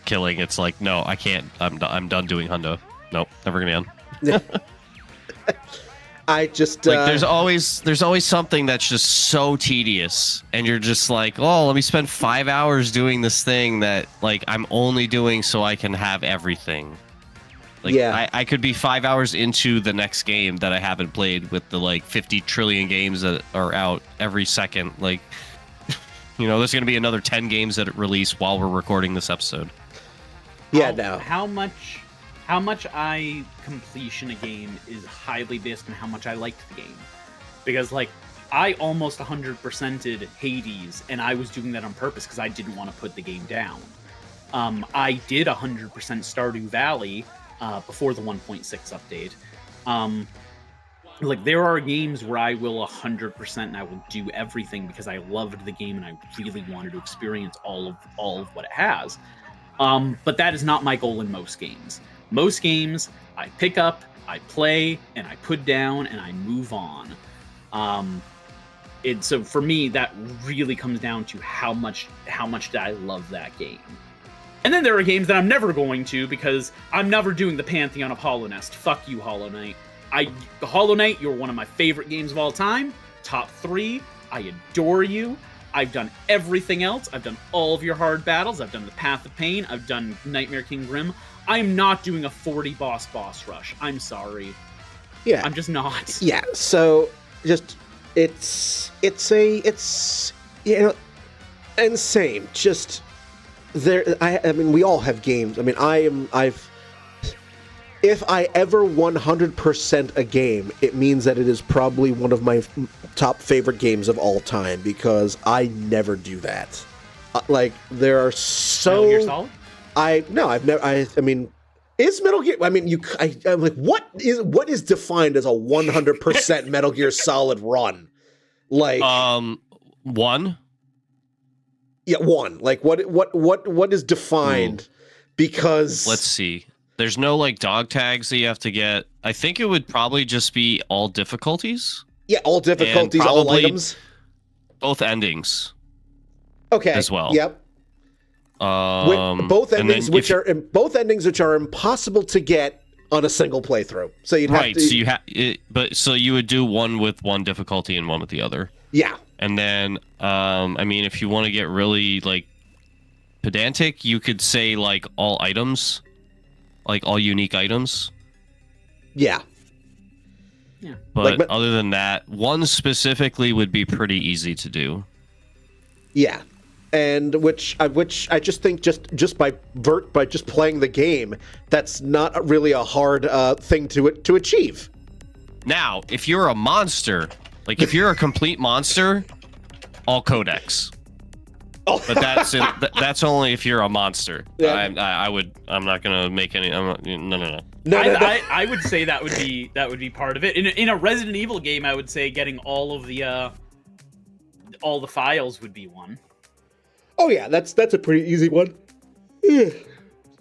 killing, it's like, no, I can't. I'm done doing hundo. Nope, never gonna be on. I just like there's always something that's just so tedious, and you're just like, oh, let me spend 5 hours doing this thing that, like, I'm only doing so I can have everything. Like, yeah. I could be 5 hours into the next game that I haven't played with the, like, 50 trillion games that are out every second. Like, you know, there's going to be another 10 games that release while we're recording this episode. Yeah, no. How much I completion a game is highly based on how much I liked the game. Because, like, I almost 100%ed Hades, and I was doing that on purpose because I didn't want to put the game down. I did 100% Stardew Valley before the 1.6 update. Like, there are games where I will 100% and I will do everything because I loved the game and I really wanted to experience all of what it has. But that is not my goal in most games. Most games, I pick up, I play, and I put down, and I move on. So for me, that really comes down to how much did I love that game. And then there are games that I'm never going to because I'm never doing the Pantheon of Hollow Nest. Fuck you, Hollow Knight. Hollow Knight, you're one of my favorite games of all time. Top 3. I adore you. I've done everything else. I've done all of your hard battles. I've done the Path of Pain. I've done Nightmare King Grim. I am not doing a 40 boss rush. I'm sorry. Yeah. I'm just not. Yeah. So just it's you know, insane. Just there. I mean, we all have games. I mean, if I ever 100% a game, it means that it is probably one of my top favorite games of all time, because I never do that. Like, there are so... Metal Gear Solid? I've never... I mean, is Metal Gear... I mean, I'm like, what is defined as a 100% Metal Gear Solid run? Like... 1? Yeah, 1. Like, what is defined? Because... Let's see. There's no, like, dog tags that you have to get. I think it would probably just be all difficulties. Yeah, all difficulties, all items. Both endings. Okay. As well. Yep. Both endings, which are impossible to get on a single playthrough. So you'd have to... So you would do one with one difficulty and one with the other. Yeah. And then, I mean, if you want to get really, like, pedantic, you could say, like, all items. Like, all unique items. Yeah. Yeah. But other than that, one specifically would be pretty easy to do. Yeah. And which I just think just by just playing the game, that's not really a hard thing to achieve. Now, if you're a monster, like if you're a complete monster, all codex. Oh. But that's only if you're a monster. Yeah. I'm not gonna make any. No. I would say that would be part of it. In a Resident Evil game, I would say getting all the files would be one. Oh yeah, that's a pretty easy one. Well,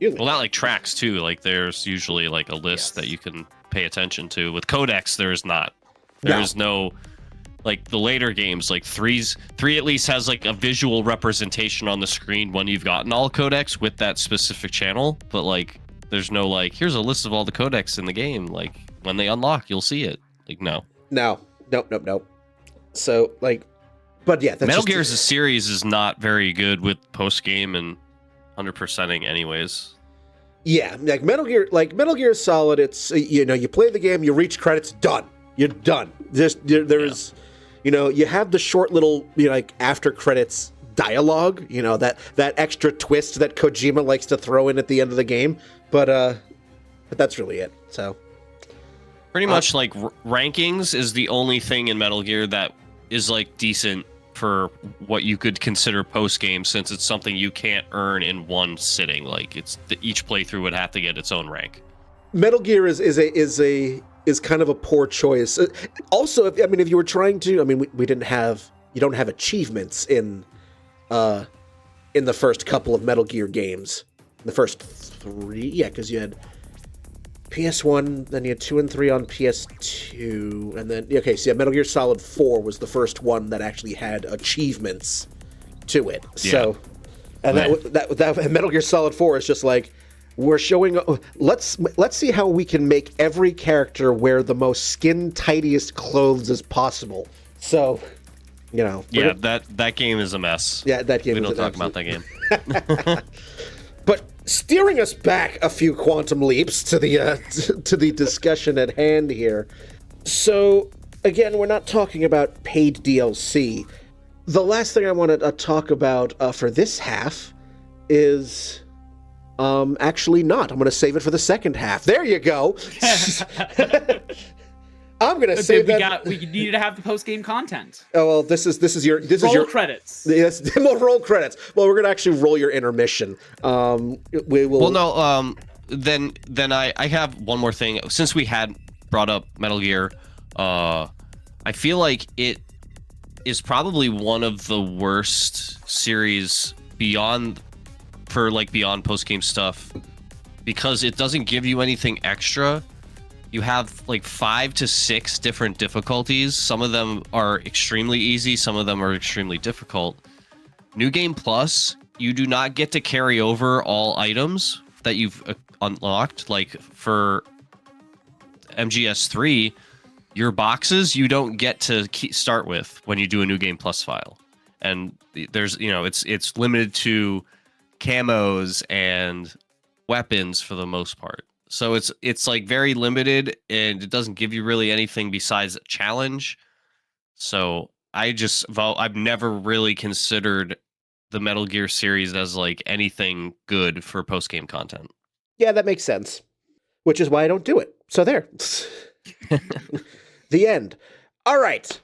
that like tracks too. Like there's usually like a list that you can pay attention to. With codex, there's not. There's no. Like the later games, like 3 at least has like a visual representation on the screen when you've gotten all codex with that specific channel. But like, there's no like, here's a list of all the codex in the game. Like when they unlock, you'll see it. Like no. Nope. So like, but yeah, that's Metal Gear as a series is not very good with post game and 100%ing anyways. Yeah, like Metal Gear Solid. It's you play the game, you reach credits, done. You're done. There's. You have the short little, like after credits dialogue, that extra twist that Kojima likes to throw in at the end of the game, but that's really it. So pretty much like rankings is the only thing in Metal Gear that is like decent for what you could consider post game, since it's something you can't earn in one sitting. Like each playthrough would have to get its own rank. Metal Gear is kind of a poor choice. Also, if you were trying to, you don't have achievements in the first couple of Metal Gear games. The first 3, yeah, because you had PS1, then you had 2 and 3 on PS2, and then Metal Gear Solid 4 was the first one that actually had achievements to it. Yeah. So, and that Metal Gear Solid 4 is just like, we're showing. Let's see how we can make every character wear the most skin tightest clothes as possible. So, Yeah, that game is a mess. Yeah, that game. We don't talk about that game. But steering us back a few quantum leaps to the discussion at hand here. So again, we're not talking about paid DLC. The last thing I want to talk about for this half is. Actually not. I'm going to save it for the second half. There you go. I'm going to save that. We needed to have the post-game content. Oh, well, this is your roll credits. Yes, we'll roll credits. Well, we're going to actually roll your intermission. We will. Well, no. Then I have one more thing. Since we had brought up Metal Gear, I feel like it is probably one of the worst series beyond post-game stuff, because it doesn't give you anything extra. You have like 5 to 6 different difficulties. Some of them are extremely easy, some of them are extremely difficult. New Game Plus, you do not get to carry over all items that you've unlocked. Like for MGS3, your boxes you don't get to start with when you do a new game plus file, and there's it's limited to camos and weapons for the most part. So it's like very limited, and it doesn't give you really anything besides a challenge. So I've never really considered the Metal Gear series as like anything good for post game content. Yeah, that makes sense. Which is why I don't do it. So there. The end. All right.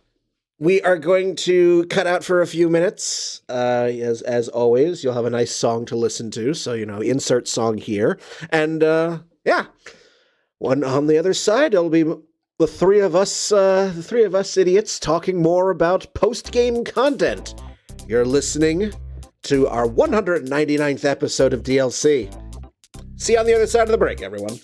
We are going to cut out for a few minutes. As always, you'll have a nice song to listen to. So, insert song here. And, yeah. One on the other side, it'll be the three of us idiots talking more about post-game content. You're listening to our 199th episode of DLC. See you on the other side of the break, everyone.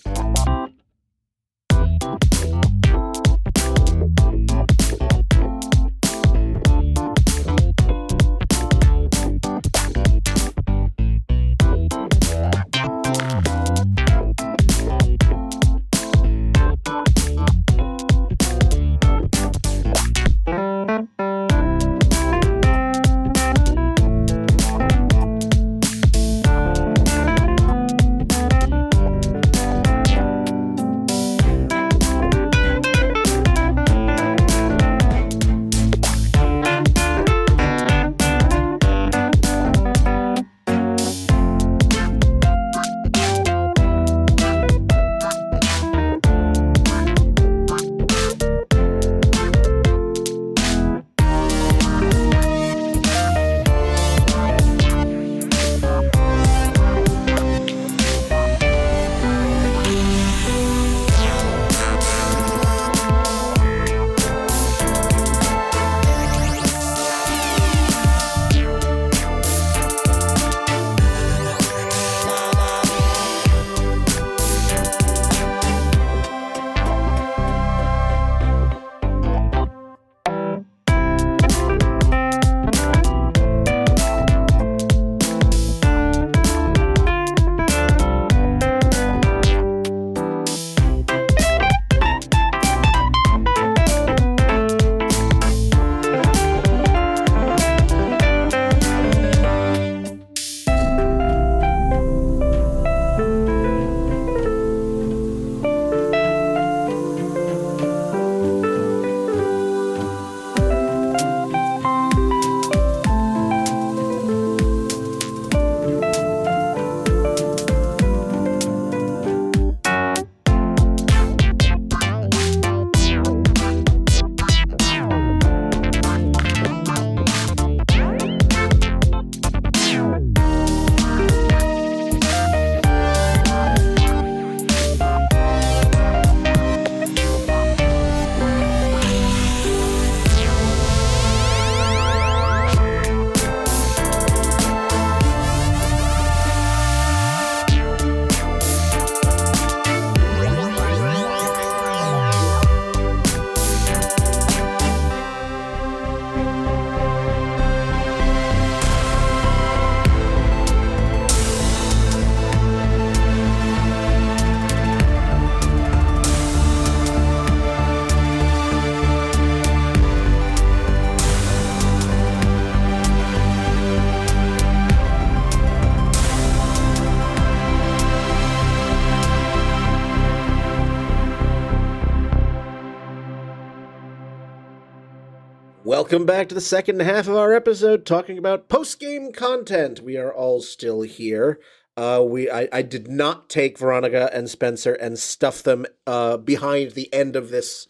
Welcome back to the second half of our episode, talking about post-game content. We are all still here. I did not take Veronica and Spencer and stuff them behind the end of this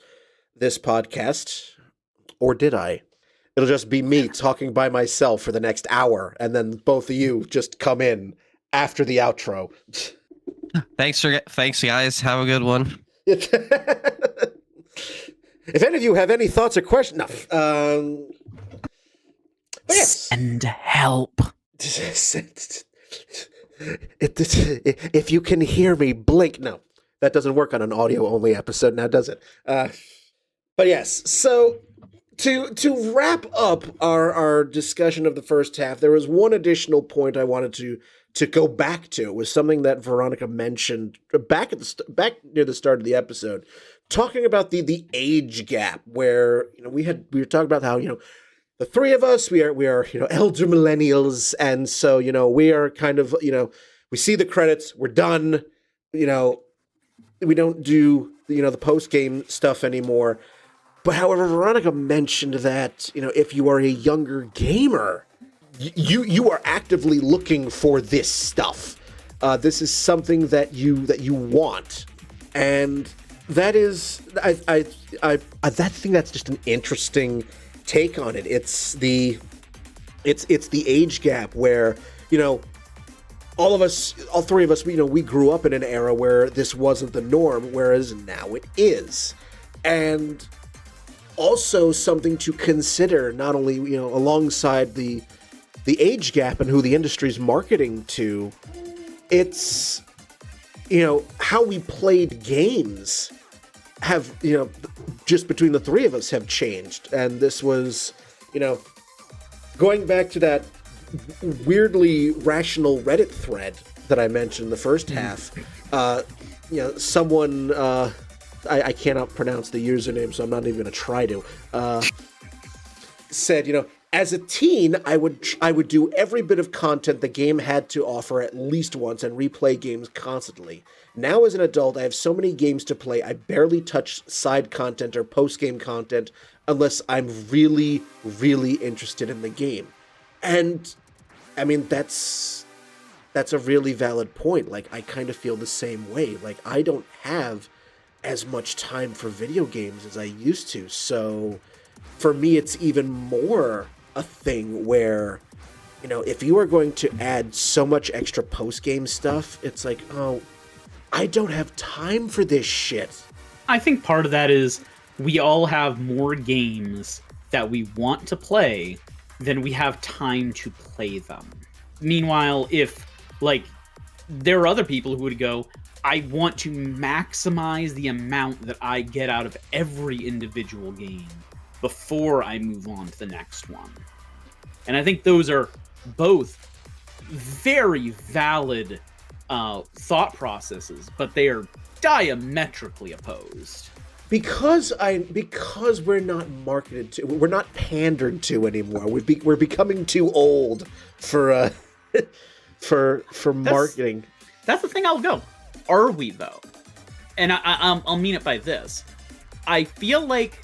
podcast, or did I? It'll just be me talking by myself for the next hour, and then both of you just come in after the outro. Thanks, guys. Have a good one. If any of you have any thoughts or questions, no. Yes. Send help. If you can hear me, blink. No, that doesn't work on an audio-only episode now, does it? But yes, so to wrap up our discussion of the first half, there was one additional point I wanted to go back to. It was something that Veronica mentioned back near the start of the episode, talking about the age gap where we were talking about how the three of us we are elder millennials, and so we are kind of we see the credits, we're done, we don't do the post game stuff anymore. But however, Veronica mentioned that if you are a younger gamer, you are actively looking for this stuff. This is something that you want, and that is I think that's just an interesting take on it. It's the age gap where all three of us, we grew up in an era where this wasn't the norm, whereas now it is, and also something to consider not only alongside the age gap and who the industry's marketing to. It's how we played games have just between the three of us have changed, and this was going back to that weirdly rational Reddit thread that I mentioned in the first half. Someone I cannot pronounce the username, so I'm not even going to try to. Said, as a teen, I would do every bit of content the game had to offer at least once and replay games constantly. Now as an adult, I have so many games to play, I barely touch side content or post-game content unless I'm really, really interested in the game. And, I mean, that's a really valid point. Like, I kind of feel the same way. Like, I don't have as much time for video games as I used to, so for me, it's even more a thing where, if you are going to add so much extra post-game stuff, it's like, oh, I don't have time for this shit. I think part of that is we all have more games that we want to play than we have time to play them. Meanwhile, if, there are other people who would go, I want to maximize the amount that I get out of every individual game before I move on to the next one. And I think those are both very valid thought processes, but they are diametrically opposed. Because we're not marketed to, we're not pandered to anymore. We're becoming too old for marketing. That's the thing. I'll go. Are we though? And I'll mean it by this. I feel like,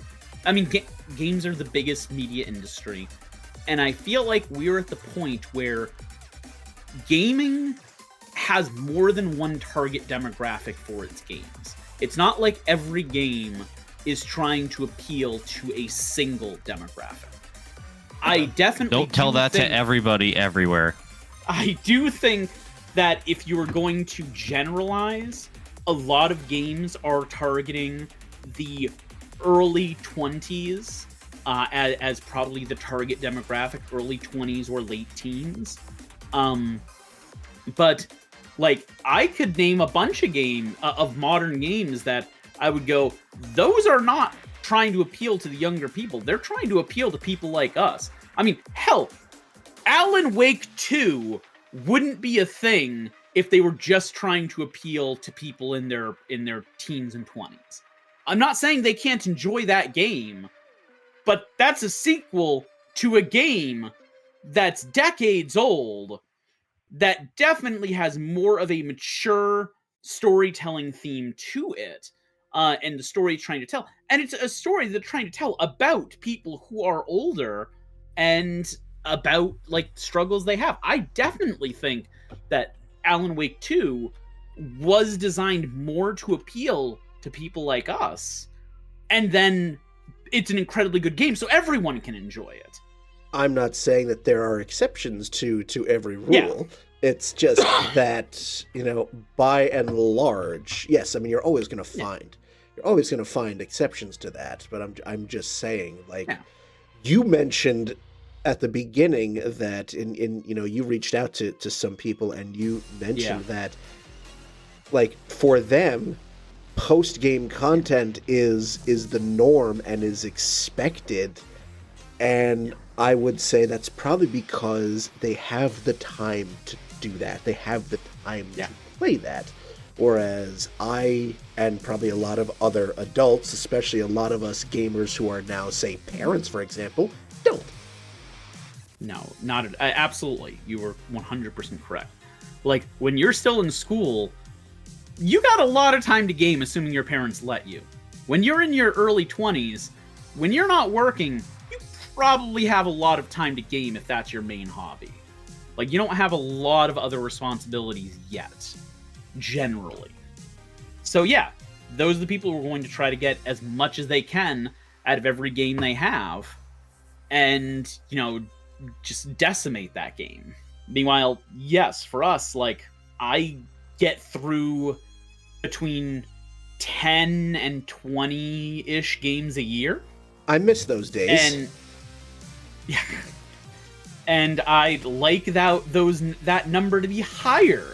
games are the biggest media industry, and I feel like we're at the point where gaming has more than one target demographic for its games. It's not like every game is trying to appeal to a single demographic. I definitely don't tell that to everybody everywhere. I do think that if you are going to generalize, a lot of games are targeting the early 20s as probably the target demographic, early 20s or late teens. But I could name a bunch of modern games that I would go, those are not trying to appeal to the younger people. They're trying to appeal to people like us. Hell, Alan Wake 2 wouldn't be a thing if they were just trying to appeal to people in their teens and 20s. I'm not saying they can't enjoy that game, but that's a sequel to a game that's decades old that definitely has more of a mature storytelling theme to it, and the story it's trying to tell. And it's a story they're trying to tell about people who are older and about struggles they have. I definitely think that Alan Wake 2 was designed more to appeal to people like us, and then it's an incredibly good game, so everyone can enjoy it. I'm not saying that there are exceptions to every rule. Yeah. It's just that, by and large, yes, you're always going to find exceptions to that, but I'm just saying, you mentioned at the beginning that you reached out to some people and you mentioned that, for them, post-game content is the norm and is expected, and I would say that's probably because they have the time to do that. They have the time to play that. whereas I and probably a lot of other adults, especially a lot of us gamers who are now, say, parents, for example, don't. No, absolutely. You were 100% correct. Like, when you're still in school, you got a lot of time to game, assuming your parents let you. When you're in your early 20s, when you're not working, you probably have a lot of time to game if that's your main hobby. Like, you don't have a lot of other responsibilities yet, generally. So yeah, those are the people who are going to try to get as much as they can out of every game they have, and, you know, just decimate that game. Meanwhile, yes, for us, like, I get through between 10 and 20-ish games a year. I miss those days. And yeah, and I'd like that number to be higher.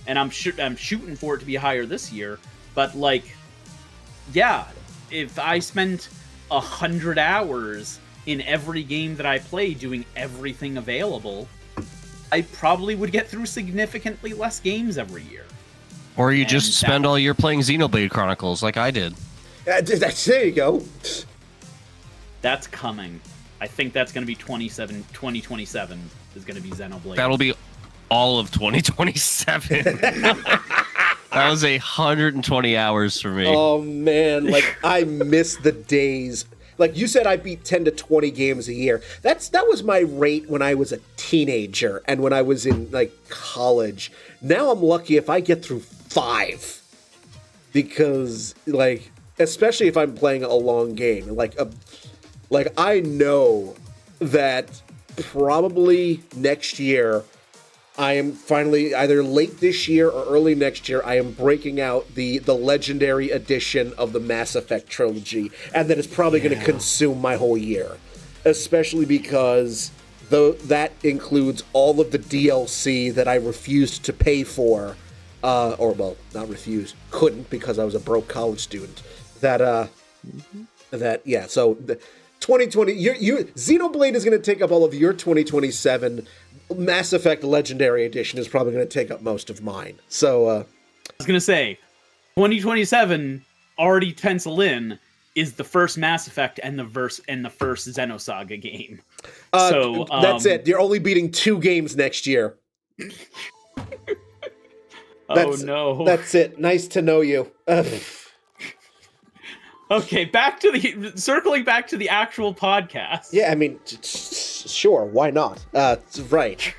And I'm shooting for it to be higher this year. But, like, yeah, if I spent 100 hours in every game that I play doing everything available, I probably would get through significantly less games every year. Or you just spend all year playing Xenoblade Chronicles like I did. There you go. That's coming. I think that's going to be 2027 is going to be Xenoblade. That'll be all of 2027. That was 120 hours for me. Oh, man. Like, I miss the days. Like you said, I beat 10 to 20 games a year. That was my rate when I was a teenager and when I was in, like, college. Now I'm lucky if I get through 5. Because, like, especially if I'm playing a long game. Like, I know that probably next year, I am finally, either late this year or early next year, I am breaking out the legendary edition of the Mass Effect trilogy, and that is probably going to consume my whole year. Especially because that includes all of the DLC that I refused to pay for, not refused, couldn't because I was a broke college student. So 2020, Xenoblade is going to take up all of your 2027. Mass Effect Legendary Edition is probably going to take up most of mine. So, I was going to say, 2027 already pencil in is the first Mass Effect and the first Xenosaga game. That's it. You're only beating 2 games next year. No. That's it. Nice to know you. Okay, circling back to the actual podcast. Yeah, I mean, sure, why not? Right.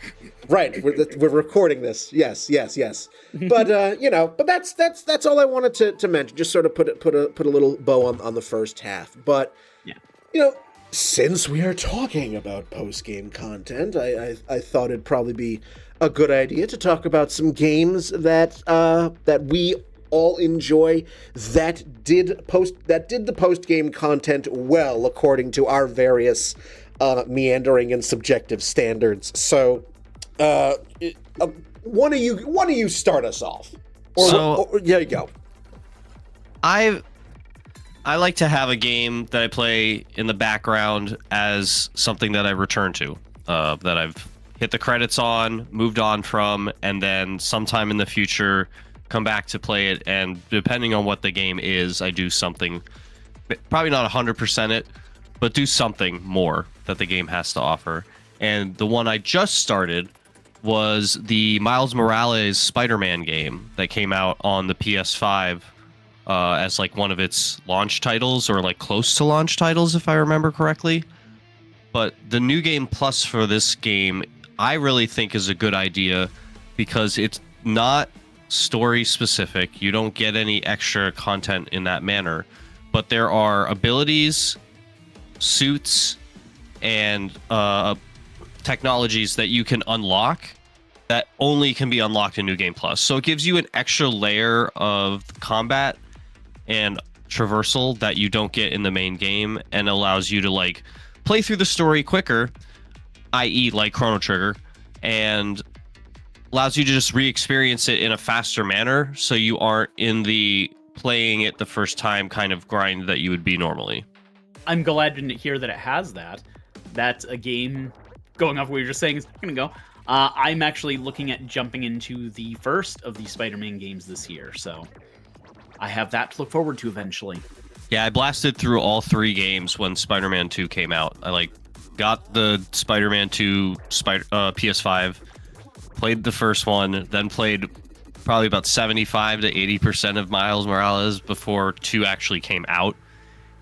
We're recording this. Yes. But but that's all I wanted to mention. Just sort of put a little bow on the first half. But since we are talking about post-game content, I thought it'd probably be a good idea to talk about some games that we all enjoy that did the post-game content well according to our various meandering and subjective standards. So one of you start us off. There you go. I like to have a game that I play in the background as something that I return to, that I've hit the credits on, moved on from, and then sometime in the future come back to play it, and depending on what the game is, I do something, probably not 100% it, but do something more that the game has to offer. And the one I just started was the Miles Morales Spider-Man game that came out on the PS5 as like one of its launch titles, or like close to launch titles, if I remember correctly. But the New Game Plus for this game, I really think is a good idea because it's not story specific. You don't get any extra content in that manner, but there are abilities, suits, and technologies that you can unlock that only can be unlocked in New Game Plus. So it gives you an extra layer of combat and traversal that you don't get in the main game, and allows you to like play through the story quicker, i.e. like Chrono Trigger, and allows you to just re-experience it in a faster manner, so you aren't in the playing it the first time kind of grind that you would be normally. I'm glad to hear that it has that. That's a game, going off what you were just saying, is going to go. I'm actually looking at jumping into the first of the Spider-Man games this year, so I have that to look forward to eventually. Yeah, I blasted through all 3 games when Spider-Man 2 came out. I got the Spider-Man 2 PS5, played the first one, then played probably about 75 to 80% of Miles Morales before 2 actually came out,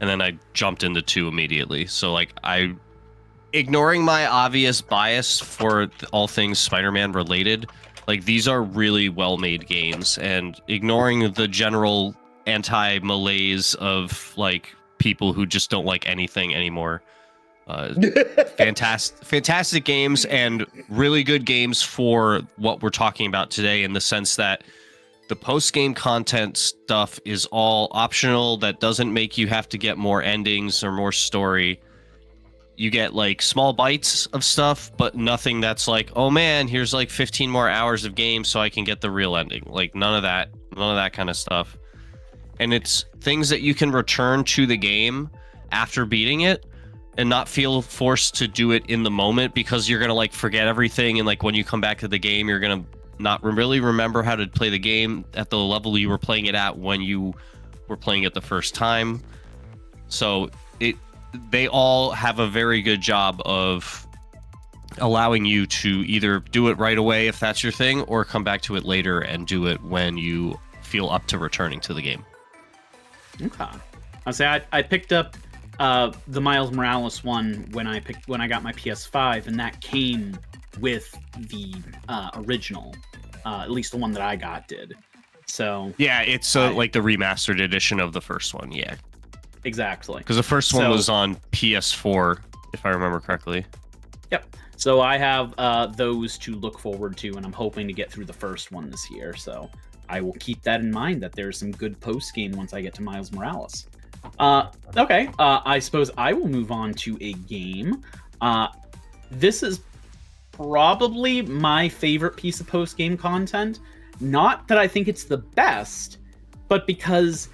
and then I jumped into 2 immediately. So ignoring my obvious bias for all things Spider-Man related, these are really well-made games, and ignoring the general anti-malaise of people who just don't like anything anymore. Fantastic games, and really good games for what we're talking about today, in the sense that the post-game content stuff is all optional. That doesn't make you have to get more endings or more story. You get small bites of stuff, but nothing that's oh man, here's 15 more hours of game so I can get the real ending. None of that kind of stuff. And it's things that you can return to the game after beating it and not feel forced to do it in the moment, because you're gonna forget everything, and when you come back to the game, you're gonna not really remember how to play the game at the level you were playing it at when you were playing it the first time. So they all have a very good job of allowing you to either do it right away if that's your thing, or come back to it later and do it when you feel up to returning to the game. Okay. I'll say I picked up the Miles Morales one when I got my PS5, and that came with the original, at least the one that I got did. So yeah, it's the remastered edition of the first one. Yeah, exactly. Because the first one was on PS4, if I remember correctly. Yep. So I have those to look forward to, and I'm hoping to get through the first one this year. So I will keep that in mind, that there's some good post-game once I get to Miles Morales. Okay, I suppose I will move on to a game. This is probably my favorite piece of post-game content. Not that I think it's the best, but because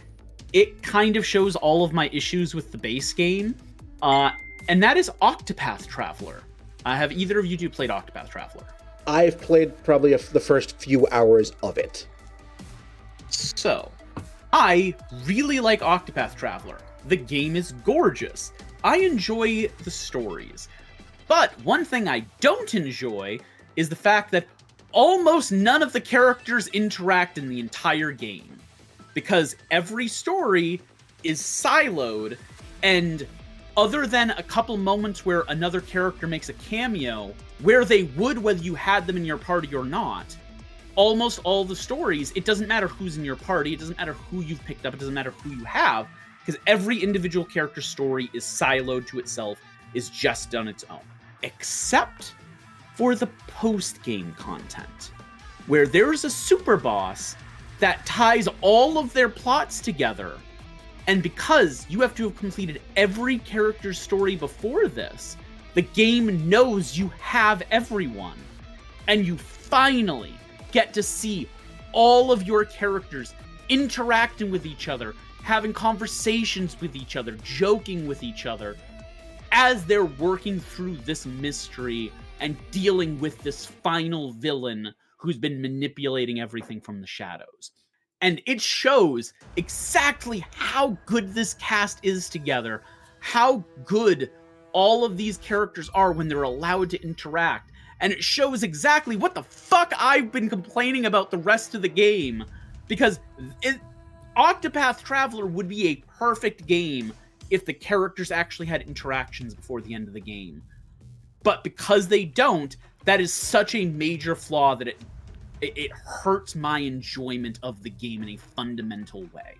it kind of shows all of my issues with the base game. And that is Octopath Traveler. Have either of you two played Octopath Traveler? I've played probably the first few hours of it. So, I really like Octopath Traveler. The game is gorgeous. I enjoy the stories. But one thing I don't enjoy is the fact that almost none of the characters interact in the entire game. Because every story is siloed, and other than a couple moments where another character makes a cameo, where they would whether you had them in your party or not, almost all the stories, it doesn't matter who's in your party, it doesn't matter who you've picked up, it doesn't matter who you have, because every individual character's story is siloed to itself, is just on its own. Except for the post-game content, where there's a super boss that ties all of their plots together, and because you have to have completed every character's story before this, the game knows you have everyone, and you finally get to see all of your characters interacting with each other, having conversations with each other, joking with each other, as they're working through this mystery and dealing with this final villain who's been manipulating everything from the shadows. And it shows exactly how good this cast is together, how good all of these characters are when they're allowed to interact. And it shows exactly what the fuck I've been complaining about the rest of the game. Because Octopath Traveler would be a perfect game if the characters actually had interactions before the end of the game. But because they don't, that is such a major flaw that it hurts my enjoyment of the game in a fundamental way.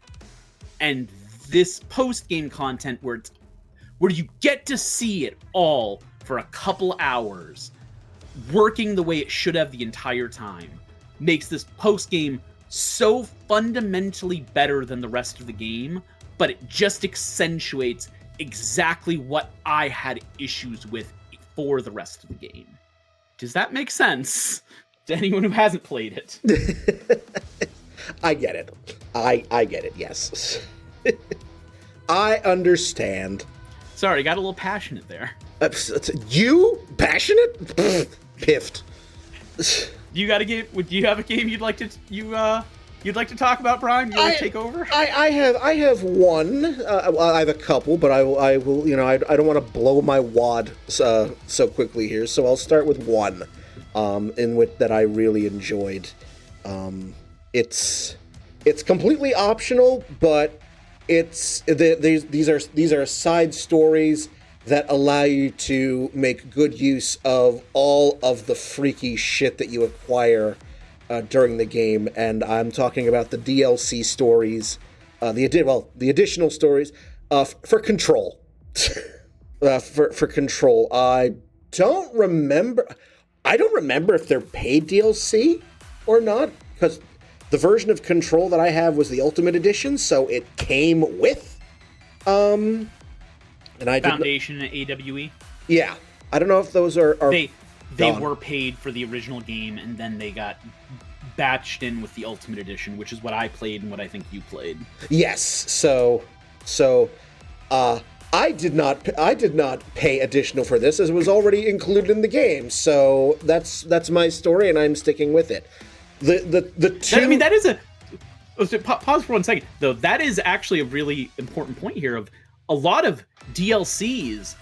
And this post-game content where you get to see it all for a couple hours, working the way it should have the entire time, makes this post-game so fundamentally better than the rest of the game, but it just accentuates exactly what I had issues with for the rest of the game. Does that make sense to anyone who hasn't played it? I get it. I get it, yes. I understand. Sorry, got a little passionate there. You? Passionate? Piffed. Do you got a game? Do you have a game you'd like to talk about, Brian? You want to take over? I have one. I have a couple, but I will. You know, I don't want to blow my wad so quickly here. So I'll start with one, in which that I really enjoyed. It's completely optional, but these are side stories that allow you to make good use of all of the freaky shit that you acquire during the game, and I'm talking about the DLC stories, the additional stories for Control. for Control, I don't remember if they're paid DLC or not, because the version of Control that I have was the Ultimate Edition, so it came with and I Foundation and AWE. Yeah, I don't know if those are they were paid for the original game, and then they got batched in with the Ultimate Edition, which is what I played and what I think you played. Yes, so I did not pay additional for this, as it was already included in the game. So that's my story, and I'm sticking with it. The two. I mean, that is a. Pause for 1 second, though. That is actually a really important point here. Of a lot of DLCs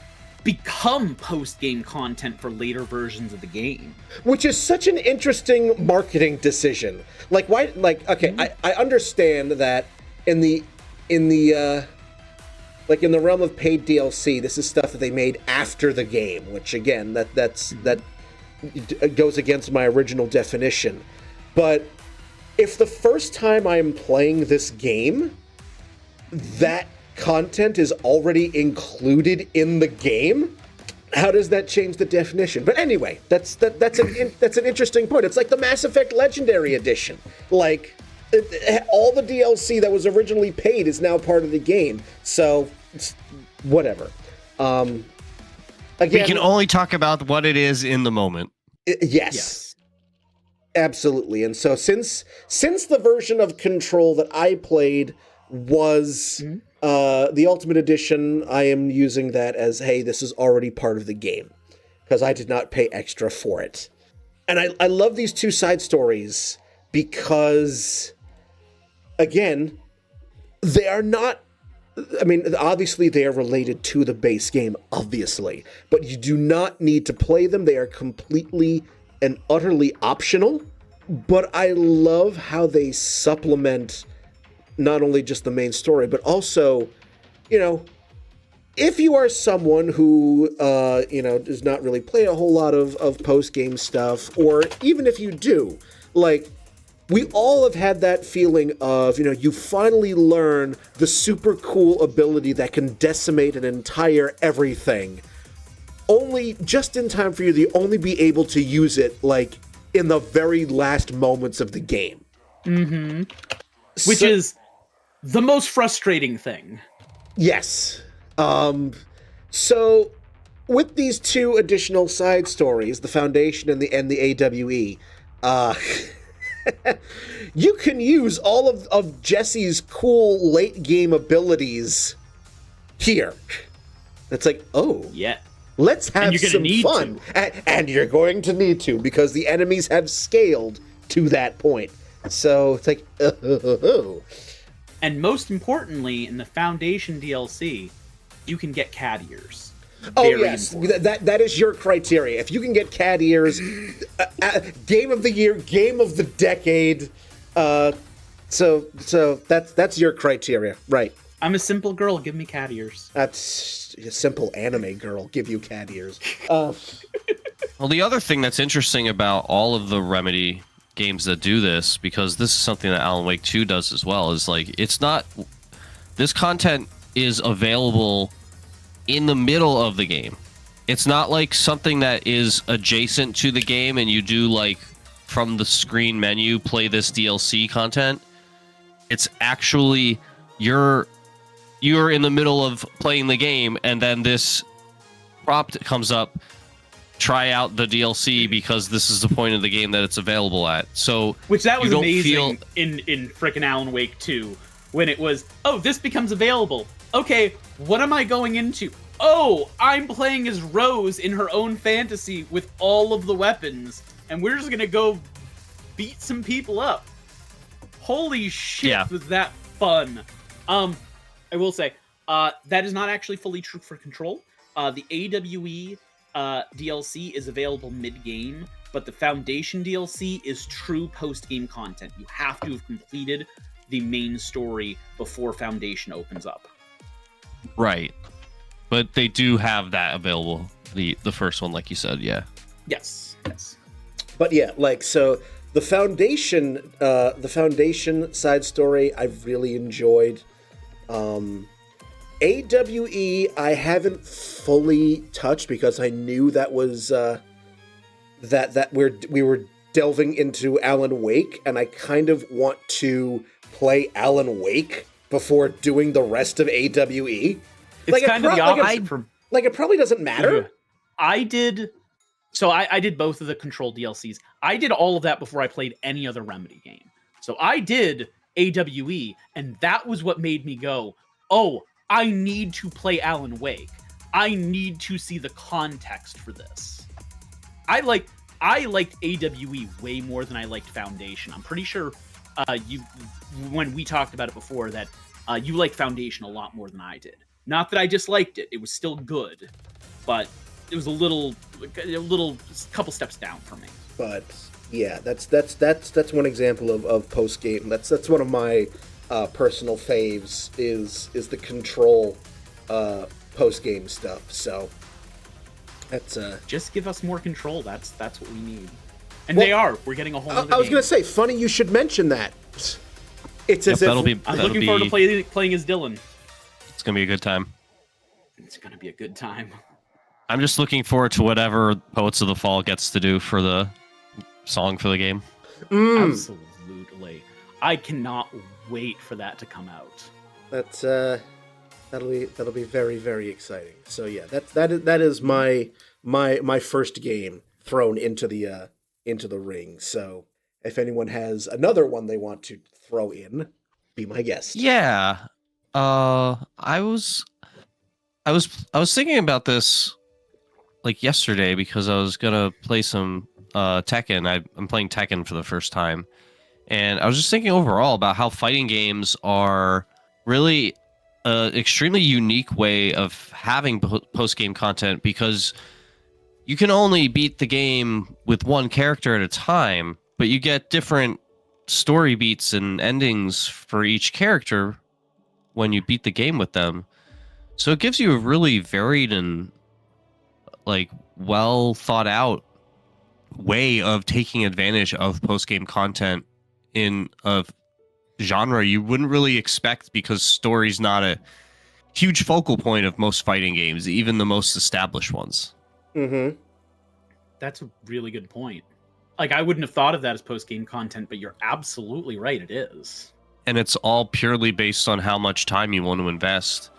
become post-game content for later versions of the game, which is such an interesting marketing decision. Like, why? Like, okay, I understand that in the like in the realm of paid DLC, this is stuff that they made after the game, which again, that goes against my original definition. But if the first time I'm playing this game, that content is already included in the game, how does that change the definition? But anyway, that's an interesting point. It's like the Mass Effect Legendary Edition. Like, all the DLC that was originally paid is now part of the game. So, whatever. Again, we can only talk about what it is in the moment. Yes. Absolutely. And so since the version of Control that I played was the Ultimate Edition, I am using that as, hey, this is already part of the game, because I did not pay extra for it. And I love these two side stories because, again, they are not, I mean, obviously they are related to the base game, obviously, but you do not need to play them. They are completely and utterly optional, but I love how they supplement not only just the main story, but also, you know, if you are someone who, does not really play a whole lot of post-game stuff, or even if you do, like, we all have had that feeling of, you finally learn the super cool ability that can decimate an entire everything, only just in time for you to only be able to use it, like, in the very last moments of the game. Mm-hmm. Which is the most frustrating thing. Yes. So, with these two additional side stories, the Foundation and the AWE, you can use all of Jesse's cool late-game abilities here. It's like, oh. Yeah. Let's have some fun. And you're going to need to, because the enemies have scaled to that point. So it's like, And most importantly, in the Foundation DLC, you can get cat ears. Oh, yes. That is your criteria. If you can get cat ears, game of the year, game of the decade. So that's your criteria, right? I'm a simple girl. Give me cat ears. That's a simple anime girl. Give you cat ears. Well, the other thing that's interesting about all of the Remedy games that do this, because this is something that Alan Wake 2 does as well, is like, it's not, this content is available in the middle of the game. It's not like something that is adjacent to the game and you do, like, from the screen menu, play this DLC content. It's actually, you're in the middle of playing the game, and then this prompt comes up, try out the DLC because this is the point of the game that it's available at. So, which that was amazing in frickin' Alan Wake 2, when it was, oh, this becomes available. Okay, what am I going into? Oh, I'm playing as Rose in her own fantasy with all of the weapons. and we're just gonna go beat some people up. Holy shit, was that fun. I will say, that is not actually fully true for Control. The AWE DLC is available mid-game, but the Foundation DLC is true post-game content. You have to have completed the main story before Foundation opens up. Right. But they do have that available. The first one, like you said, yeah. Yes. But yeah, like, so the Foundation side story I've really enjoyed. AWE I haven't fully touched because I knew that was that we were delving into Alan Wake, and I kind of want to play Alan Wake before doing the rest of AWE. It's kind of the opposite from... Like, it probably doesn't matter. I did both of the Control DLCs. I did all of that before I played any other Remedy game. So I did AWE, and that was what made me go, oh, I need to play Alan Wake. I need to see the context for this. I liked AWE way more than I liked Foundation. I'm pretty sure when we talked about it before, that you liked Foundation a lot more than I did. Not that I disliked it; it was still good, but it was a couple steps down for me. But yeah, that's one example of post game. That's one of my personal faves is the Control post game stuff. So that's just give us more Control. That's what we need. And we're getting a whole other game. I was gonna say, funny you should mention that. It's as if I'm looking forward to playing as Dylan. It's gonna be a good time. It's gonna be a good time. I'm just looking forward to whatever Poets of the Fall gets to do for the song for the game. Absolutely. I cannot wait for that to come out. That's that'll be very, very exciting. So yeah, that is my first game thrown into the ring. So if anyone has another one they want to throw in, be my guest. Yeah. I was thinking about this like yesterday because I was gonna play some Tekken. I'm playing Tekken for the first time, and I was just thinking overall about how fighting games are really an extremely unique way of having post-game content, because you can only beat the game with one character at a time, but you get different story beats and endings for each character when you beat the game with them. So it gives you a really varied and like well thought out way of taking advantage of post-game content in a genre you wouldn't really expect, because story's not a huge focal point of most fighting games, even the most established ones. Mm-hmm. That's a really good point. Like, I wouldn't have thought of that as post-game content, but you're absolutely right, it is. And it's all purely based on how much time you want to invest,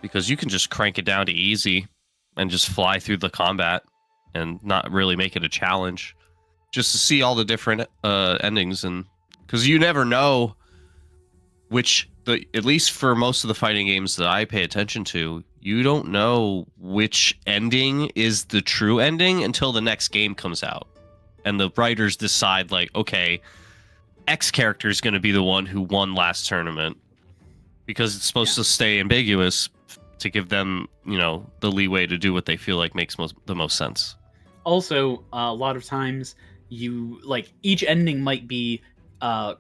because you can just crank it down to easy and just fly through the combat and not really make it a challenge, just to see all the different endings. And because you never know at least for most of the fighting games that I pay attention to, you don't know which ending is the true ending until the next game comes out, and the writers decide, like, okay, X character is going to be the one who won last tournament, because it's supposed to stay ambiguous to give them, the leeway to do what they feel like makes the most sense. Also, a lot of times each ending might be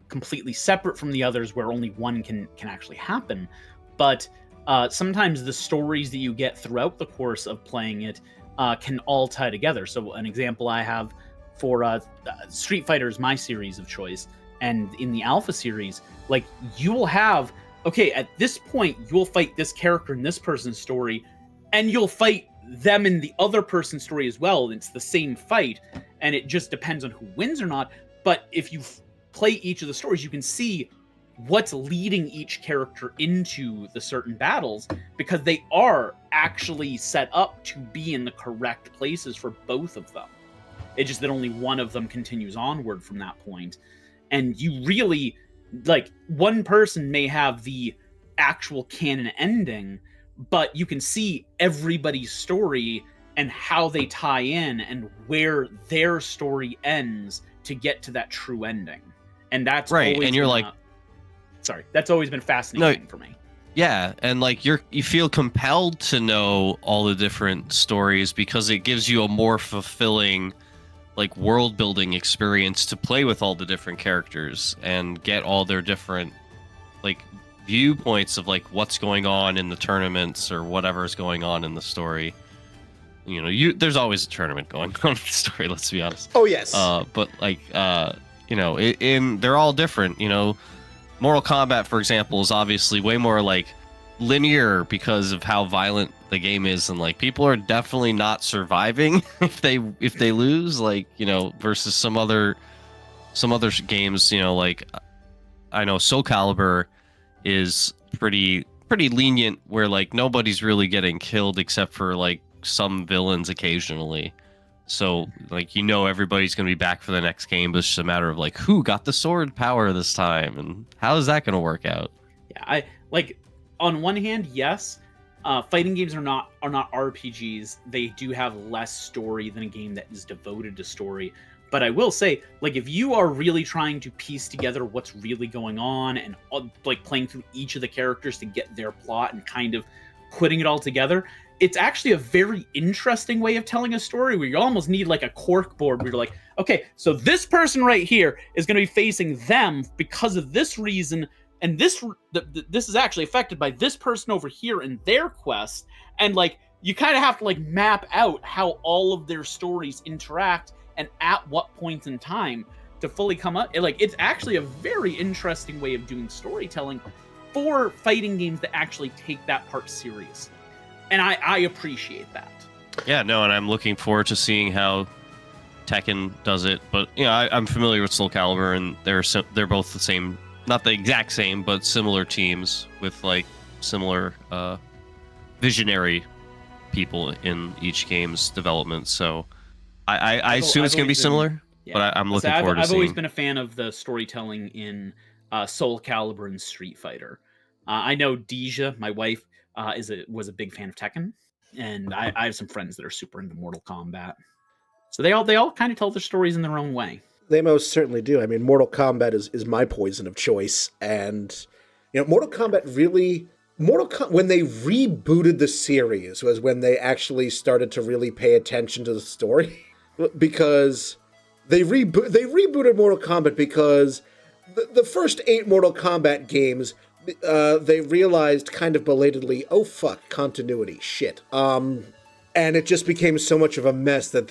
completely separate from the others, where only one can actually happen. But sometimes the stories that you get throughout the course of playing it can all tie together. So an example I have for Street Fighter is my series of choice. And in the Alpha series, you will have, okay, at this point, you'll fight this character in this person's story, and you'll fight them in the other person's story as well. It's the same fight, and it just depends on who wins or not. But if you play each of the stories, you can see what's leading each character into the certain battles, because they are actually set up to be in the correct places for both of them. It's just that only one of them continues onward from that point. And you really, one person may have the actual canon ending, but you can see everybody's story and how they tie in and where their story ends to get to that true ending. And that's Right, always and you're been like, that's always been fascinating for me. yeah, and like you feel compelled to know all the different stories because it gives you a more fulfilling like world building experience to play with all the different characters and get all their different like viewpoints of like what's going on in the tournaments or whatever's going on in the story. You know, there's always a tournament going on in the story, let's be honest. Oh yes. But like you know, they're all different, you know. Mortal Kombat, for example, is obviously way more like linear because of how violent the game is, and like people are definitely not surviving if they lose, like, you know, versus some other games, you know, like I know Soul Calibur is pretty lenient where like nobody's really getting killed except for like some villains occasionally. So, like, you know, everybody's going to be back for the next game, but it's just a matter of, like, who got the sword power this time, and how is that going to work out? Yeah, I like, on one hand, yes, fighting games are not RPGs. They do have less story than a game that is devoted to story. But I will say, like, if you are really trying to piece together what's really going on and, like, playing through each of the characters to get their plot and kind of putting it all together, it's actually a very interesting way of telling a story where you almost need like a cork board where you're like, okay, so this person right here is going to be facing them because of this reason, and this is actually affected by this person over here in their quest, and like you kind of have to like map out how all of their stories interact and at what point in time to fully come up. Like, it's actually a very interesting way of doing storytelling for fighting games that actually take that part seriously. And I appreciate that. Yeah, no, and I'm looking forward to seeing how Tekken does it. But, you know, I'm familiar with Soul Calibur, and they're both the same, not the exact same, but similar teams with, like, similar visionary people in each game's development. So I assume it's going to be similar, yeah. But I'm looking forward to seeing. I've always been a fan of the storytelling in Soul Calibur and Street Fighter. I know Deja, my wife, was a big fan of Tekken, and I have some friends that are super into Mortal Kombat. So they all kind of tell their stories in their own way. They most certainly do. I mean, Mortal Kombat is my poison of choice, and you know, Mortal Kombat when they rebooted the series was when they actually started to really pay attention to the story, because they rebooted Mortal Kombat because the first 8 Mortal Kombat games. They realized kind of belatedly, oh fuck, continuity, shit. And it just became so much of a mess that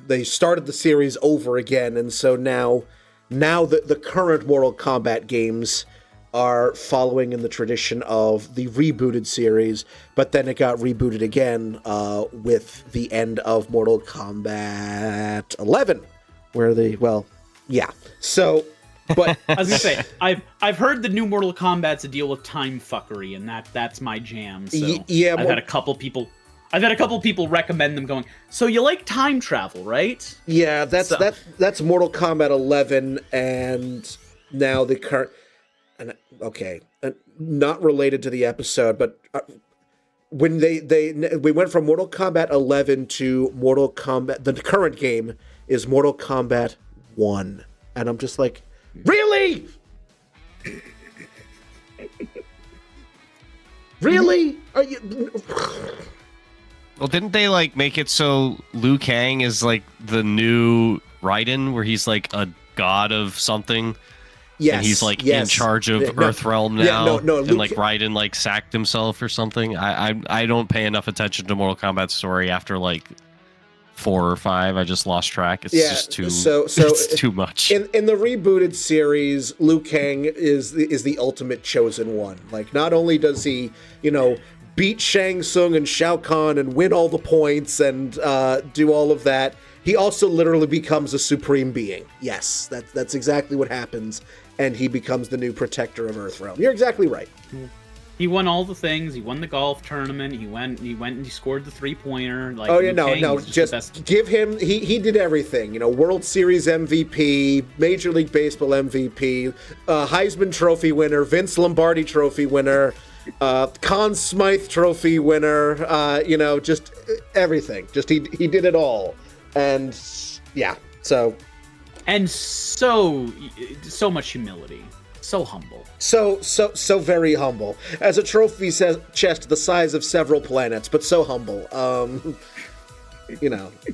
they started the series over again, and so now the current Mortal Kombat games are following in the tradition of the rebooted series, but then it got rebooted again with the end of Mortal Kombat 11, so... But I was gonna say, I've heard the new Mortal Kombat's a deal with time fuckery, and that's my jam. So yeah, I've had a couple people recommend them, going, so you like time travel, right? Yeah, that's Mortal Kombat 11, and now the current. And okay, not related to the episode, but when we went from Mortal Kombat 11 to Mortal Kombat, the current game is Mortal Kombat 1, and I'm just like. Really? Really? Are you? Well, didn't they like make it so Liu Kang is like the new Raiden, where he's like a god of something? Yes. And he's like in charge of Earthrealm now. No, and like Raiden like sacked himself or something. I don't pay enough attention to Mortal Kombat's story after like 4 or 5. I just lost track. It's just too it's too much. In the rebooted series, Liu Kang is the ultimate chosen one. Like, not only does he, you know, beat Shang Tsung and Shao Kahn and win all the points and do all of that, he also literally becomes a supreme being. Yes, that's exactly what happens, and he becomes the new protector of Earthrealm. You're exactly right. He won all the things. He won the golf tournament. He went and he scored the 3-pointer. Like, oh yeah, no, just give him. He did everything. You know, World Series MVP, Major League Baseball MVP, Heisman Trophy winner, Vince Lombardi Trophy winner. Conn Smythe trophy winner, just everything. Just he did it all. And yeah, so. And so much humility. So humble. So very humble. As a trophy chest the size of several planets, but so humble.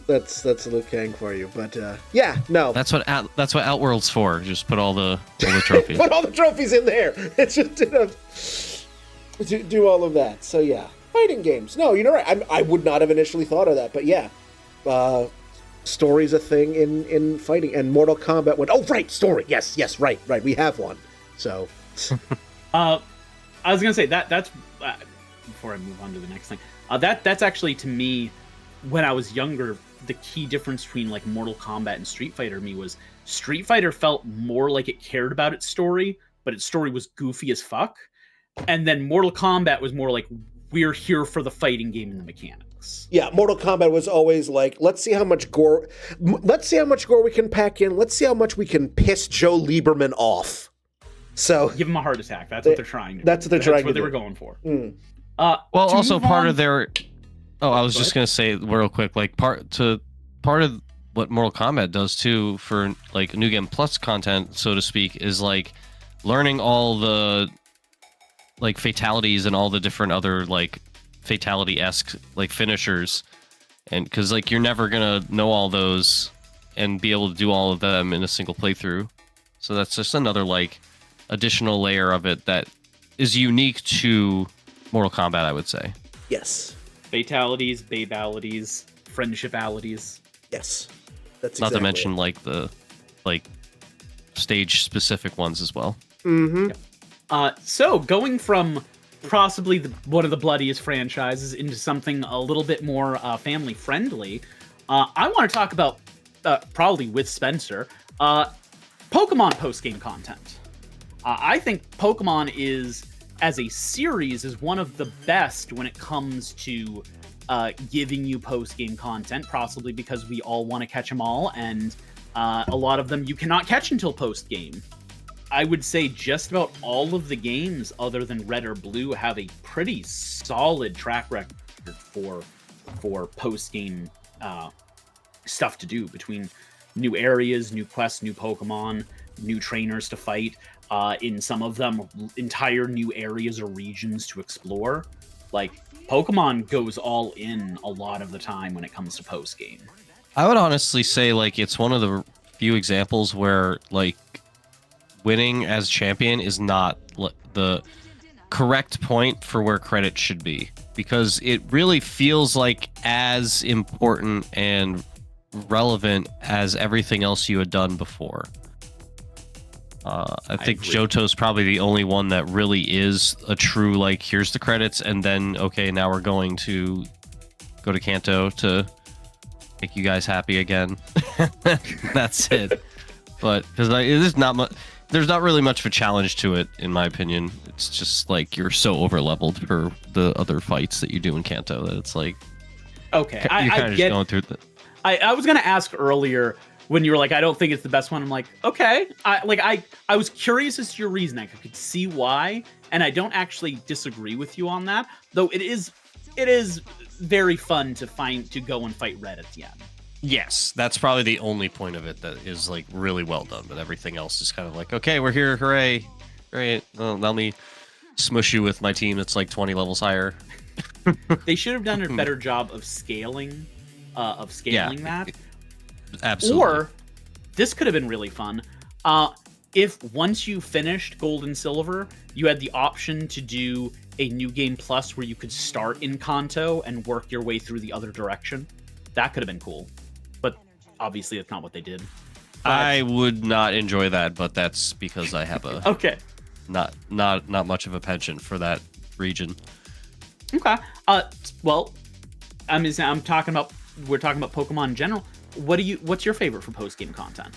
That's Liu Kang for you. But yeah, no. That's what Outworld's for. Just put all the trophies. Put all the trophies in there. It's just do all of that. So yeah, fighting games. No, you're right. I would not have initially thought of that, but yeah, story's a thing in fighting, and Mortal Kombat went. Oh right, story. Yes, right. We have one. So, I was gonna say that's before I move on to the next thing. That's actually to me, when I was younger, the key difference between like Mortal Kombat and Street Fighter to me was Street Fighter felt more like it cared about its story, but its story was goofy as fuck, and then Mortal Kombat was more like we're here for the fighting game and the mechanics. Yeah, Mortal Kombat was always like, let's see how much gore we can pack in. Let's see how much we can piss Joe Lieberman off. So give them a heart attack. That's what they're trying to do. That's what they're trying to do. That's what they were going for. Mm. Well, also part of their. Oh, I was just gonna say real quick, like part of what Mortal Kombat does too for like New Game Plus content, so to speak, is like learning all the like fatalities and all the different other like fatality-esque like finishers, and because like you're never gonna know all those and be able to do all of them in a single playthrough, so that's just another like additional layer of it that is unique to Mortal Kombat, I would say. Yes. Fatalities, babalities, friendshipalities. Yes. That's not exactly to mention it. like the stage specific ones as well. Mm-hmm. So going from possibly one of the bloodiest franchises into something a little bit more family friendly, I want to talk about probably with Spencer, Pokemon post-game content. I think Pokemon as a series is one of the best when it comes to giving you post-game content, possibly because we all want to catch them all, and a lot of them you cannot catch until post-game. I would say just about all of the games other than Red or Blue have a pretty solid track record for post-game stuff to do, between new areas, new quests, new Pokemon, new trainers to fight. In some of them, entire new areas or regions to explore. Like, Pokemon goes all in a lot of the time when it comes to post-game. I would honestly say, like, it's one of the few examples where, like, winning as champion is not the correct point for where credit should be. Because it really feels like as important and relevant as everything else you had done before. I think Johto's probably the only one that really is a true, like, here's the credits, and then, okay, now we're going to go to Kanto to make you guys happy again. That's it. But, because there's not really much of a challenge to it, in my opinion. It's just, like, you're so over-leveled for the other fights that you do in Kanto that it's like... Okay, you're kind of just going through I was going to ask earlier... when you were like, I don't think it's the best one, I'm like, okay. I was curious as to your reasoning. I could see why, and I don't actually disagree with you on that. Though it is very fun to go and fight Red at the end. Yes, that's probably the only point of it that is like really well done. But everything else is kind of like, okay, we're here, hooray! Great. Well, let me smush you with my team that's like 20 levels higher. They should have done a better job of scaling that. Absolutely. Or this could have been really fun. If once you finished Gold and Silver, you had the option to do a New Game Plus where you could start in Kanto and work your way through the other direction. That could have been cool. But obviously that's not what they did. I would not enjoy that, but that's because I have a okay. Not much of a penchant for that region. Okay. Well, we're talking about Pokemon in general. What's your favorite for post-game content?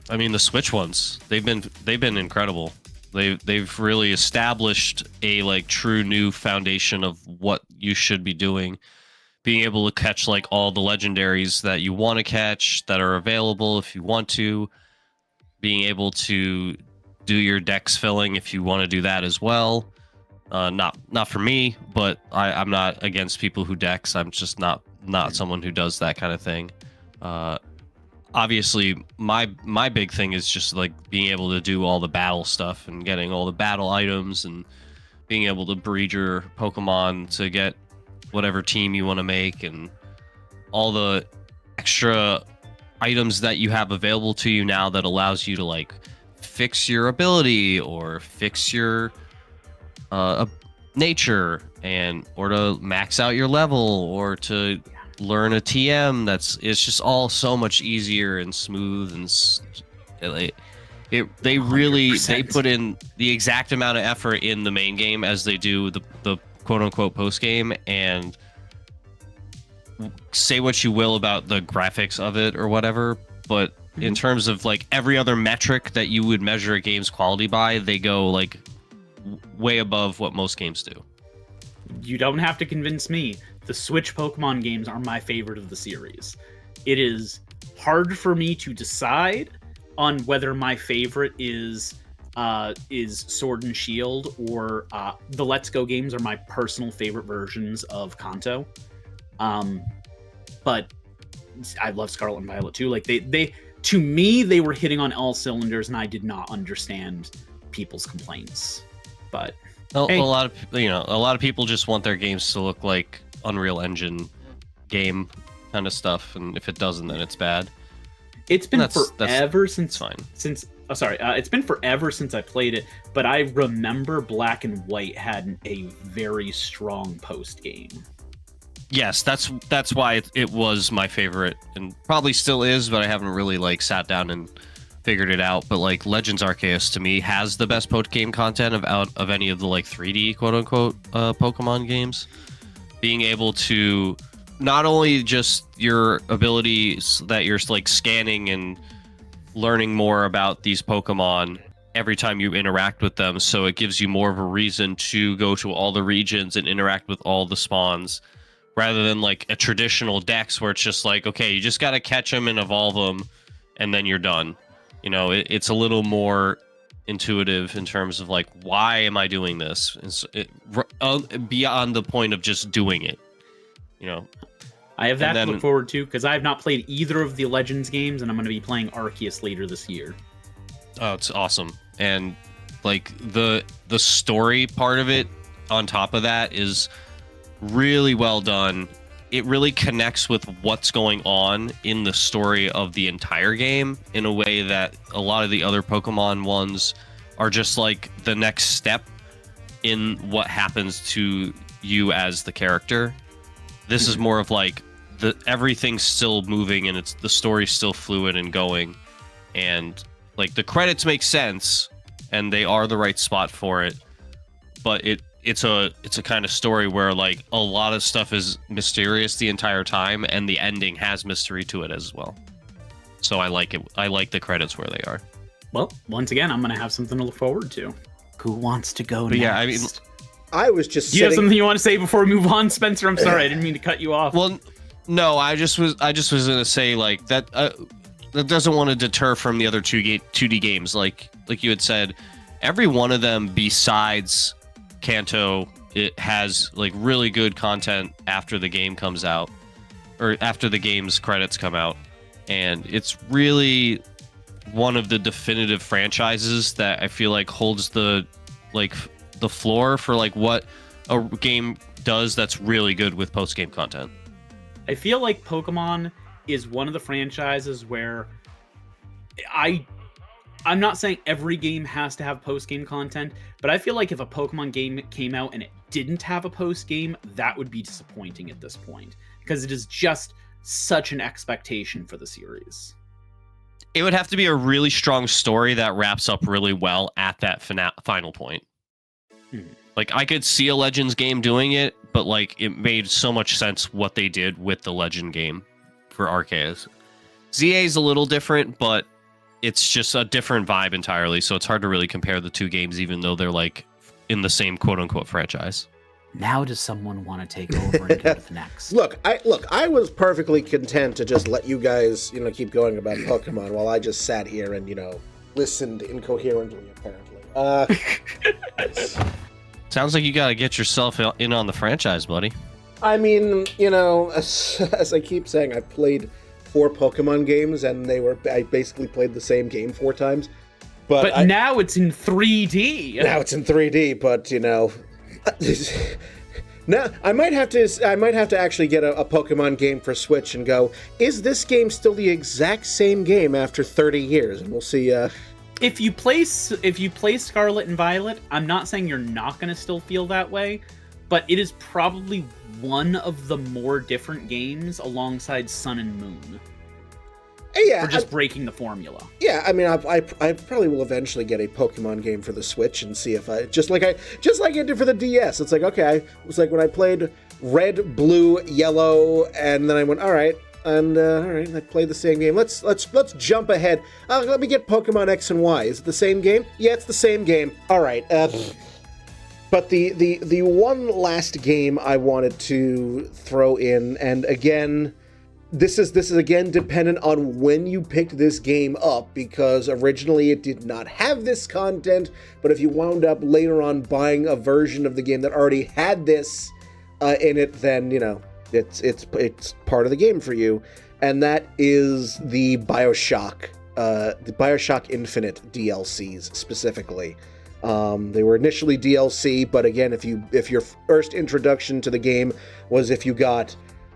I mean, the Switch ones, they've been incredible. They've really established a like true new foundation of what you should be doing. Being able to catch like all the legendaries that you want to catch that are available if you want to. Being able to do your dex filling if you want to do that as well. Not for me, but I'm not against people who dex. I'm just not someone who does that kind of thing. Obviously, my big thing is just like being able to do all the battle stuff and getting all the battle items and being able to breed your Pokemon to get whatever team you want to make and all the extra items that you have available to you now that allows you to like fix your ability or fix your nature or to max out your level or to learn a TM. It's just all so much easier and smooth and they really 100%. they put in the exact amount of effort in the main game as they do the quote unquote post game. And say what you will about the graphics of it or whatever, but in terms of like every other metric that you would measure a game's quality by, they go like way above what most games do. You don't have to convince me. The Switch Pokemon games are my favorite of the series. It is hard for me to decide on whether my favorite is Sword and Shield or the Let's Go games are my personal favorite versions of Kanto. But I love Scarlet and Violet too. Like they to me they were hitting on all cylinders, and I did not understand people's complaints. But hey. A lot of people just want their games to look like Unreal Engine game kind of stuff, and if it doesn't, then it's bad. It's been forever since fine. It's been forever since I played it, but I remember Black and White had a very strong post game. Yes, that's why it was my favorite, and probably still is, but I haven't really like sat down and figured it out. But like Legends Arceus to me has the best post game content of any of the like 3D quote unquote Pokemon games. Being able to not only just your abilities that you're like scanning and learning more about these Pokemon every time you interact with them, so it gives you more of a reason to go to all the regions and interact with all the spawns, rather than like a traditional dex where it's just like, okay, you just got to catch them and evolve them and then you're done. You know, it's a little more intuitive in terms of like, why am I doing this? Beyond the point of just doing it, you know. I have that to look forward to because I have not played either of the Legends games, and I'm going to be playing Arceus later this year. Oh, it's awesome. And like the story part of it on top of that is really well done. It really connects with what's going on in the story of the entire game in a way that a lot of the other Pokemon ones are just like the next step in what happens to you as the character. This is more of like everything's still moving and the story's still fluid and going, and like the credits make sense and they are the right spot for it, but it's a kind of story where like a lot of stuff is mysterious the entire time, and the ending has mystery to it as well. So I like it. I like the credits where they are. Well, once again, I'm gonna have something to look forward to. Who wants to go next? Yeah, I mean, I was just. Do you have something you want to say before we move on, Spencer? I'm sorry, I didn't mean to cut you off. Well, no, I just was gonna say like that. That doesn't want to deter from the other 2D games. Like you had said, every one of them besides Kanto, it has like really good content after the game comes out, or after the game's credits come out, and it's really one of the definitive franchises that I feel like holds the floor for like what a game does that's really good with post-game content. I feel like Pokemon is one of the franchises where I'm not saying every game has to have post-game content, but I feel like if a Pokemon game came out and it didn't have a post-game, that would be disappointing at this point, because it is just such an expectation for the series. It would have to be a really strong story that wraps up really well at that final point. Like, I could see a Legends game doing it, but like it made so much sense what they did with the Legend game for Arceus. ZA is a little different, but it's just a different vibe entirely, so it's hard to really compare the two games, even though they're like in the same quote-unquote franchise. Now does someone want to take over and go to the next? Look, I was perfectly content to just let you guys, keep going about Pokemon while I just sat here and, listened incoherently, apparently. Sounds like you got to get yourself in on the franchise, buddy. I mean, as I keep saying, I've played 4 Pokemon games, and I basically played the same game 4 times. But now it's in 3D. Now it's in 3D, but now I might have to actually get a Pokemon game for Switch and go, is this game still the exact same game after 30 years? And we'll see. If you play Scarlet and Violet, I'm not saying you're not going to still feel that way, but it is probably one of the more different games alongside Sun and Moon. Yeah, for just breaking the formula. Yeah, I mean, I probably will eventually get a Pokemon game for the Switch and see if I just like I did for the DS. It's like, okay, it was like when I played Red, Blue, Yellow, and then I went, all right, I played the same game. Let's jump ahead. Let me get Pokemon X and Y. Is it the same game? Yeah, it's the same game. All right. But the one last game I wanted to throw in, and again, this is again dependent on when you picked this game up, because originally it did not have this content, but if you wound up later on buying a version of the game that already had this in it, then it's part of the game for you, and that is the BioShock Infinite DLCs specifically. They were initially DLC, but again, if your first introduction to the game was if you got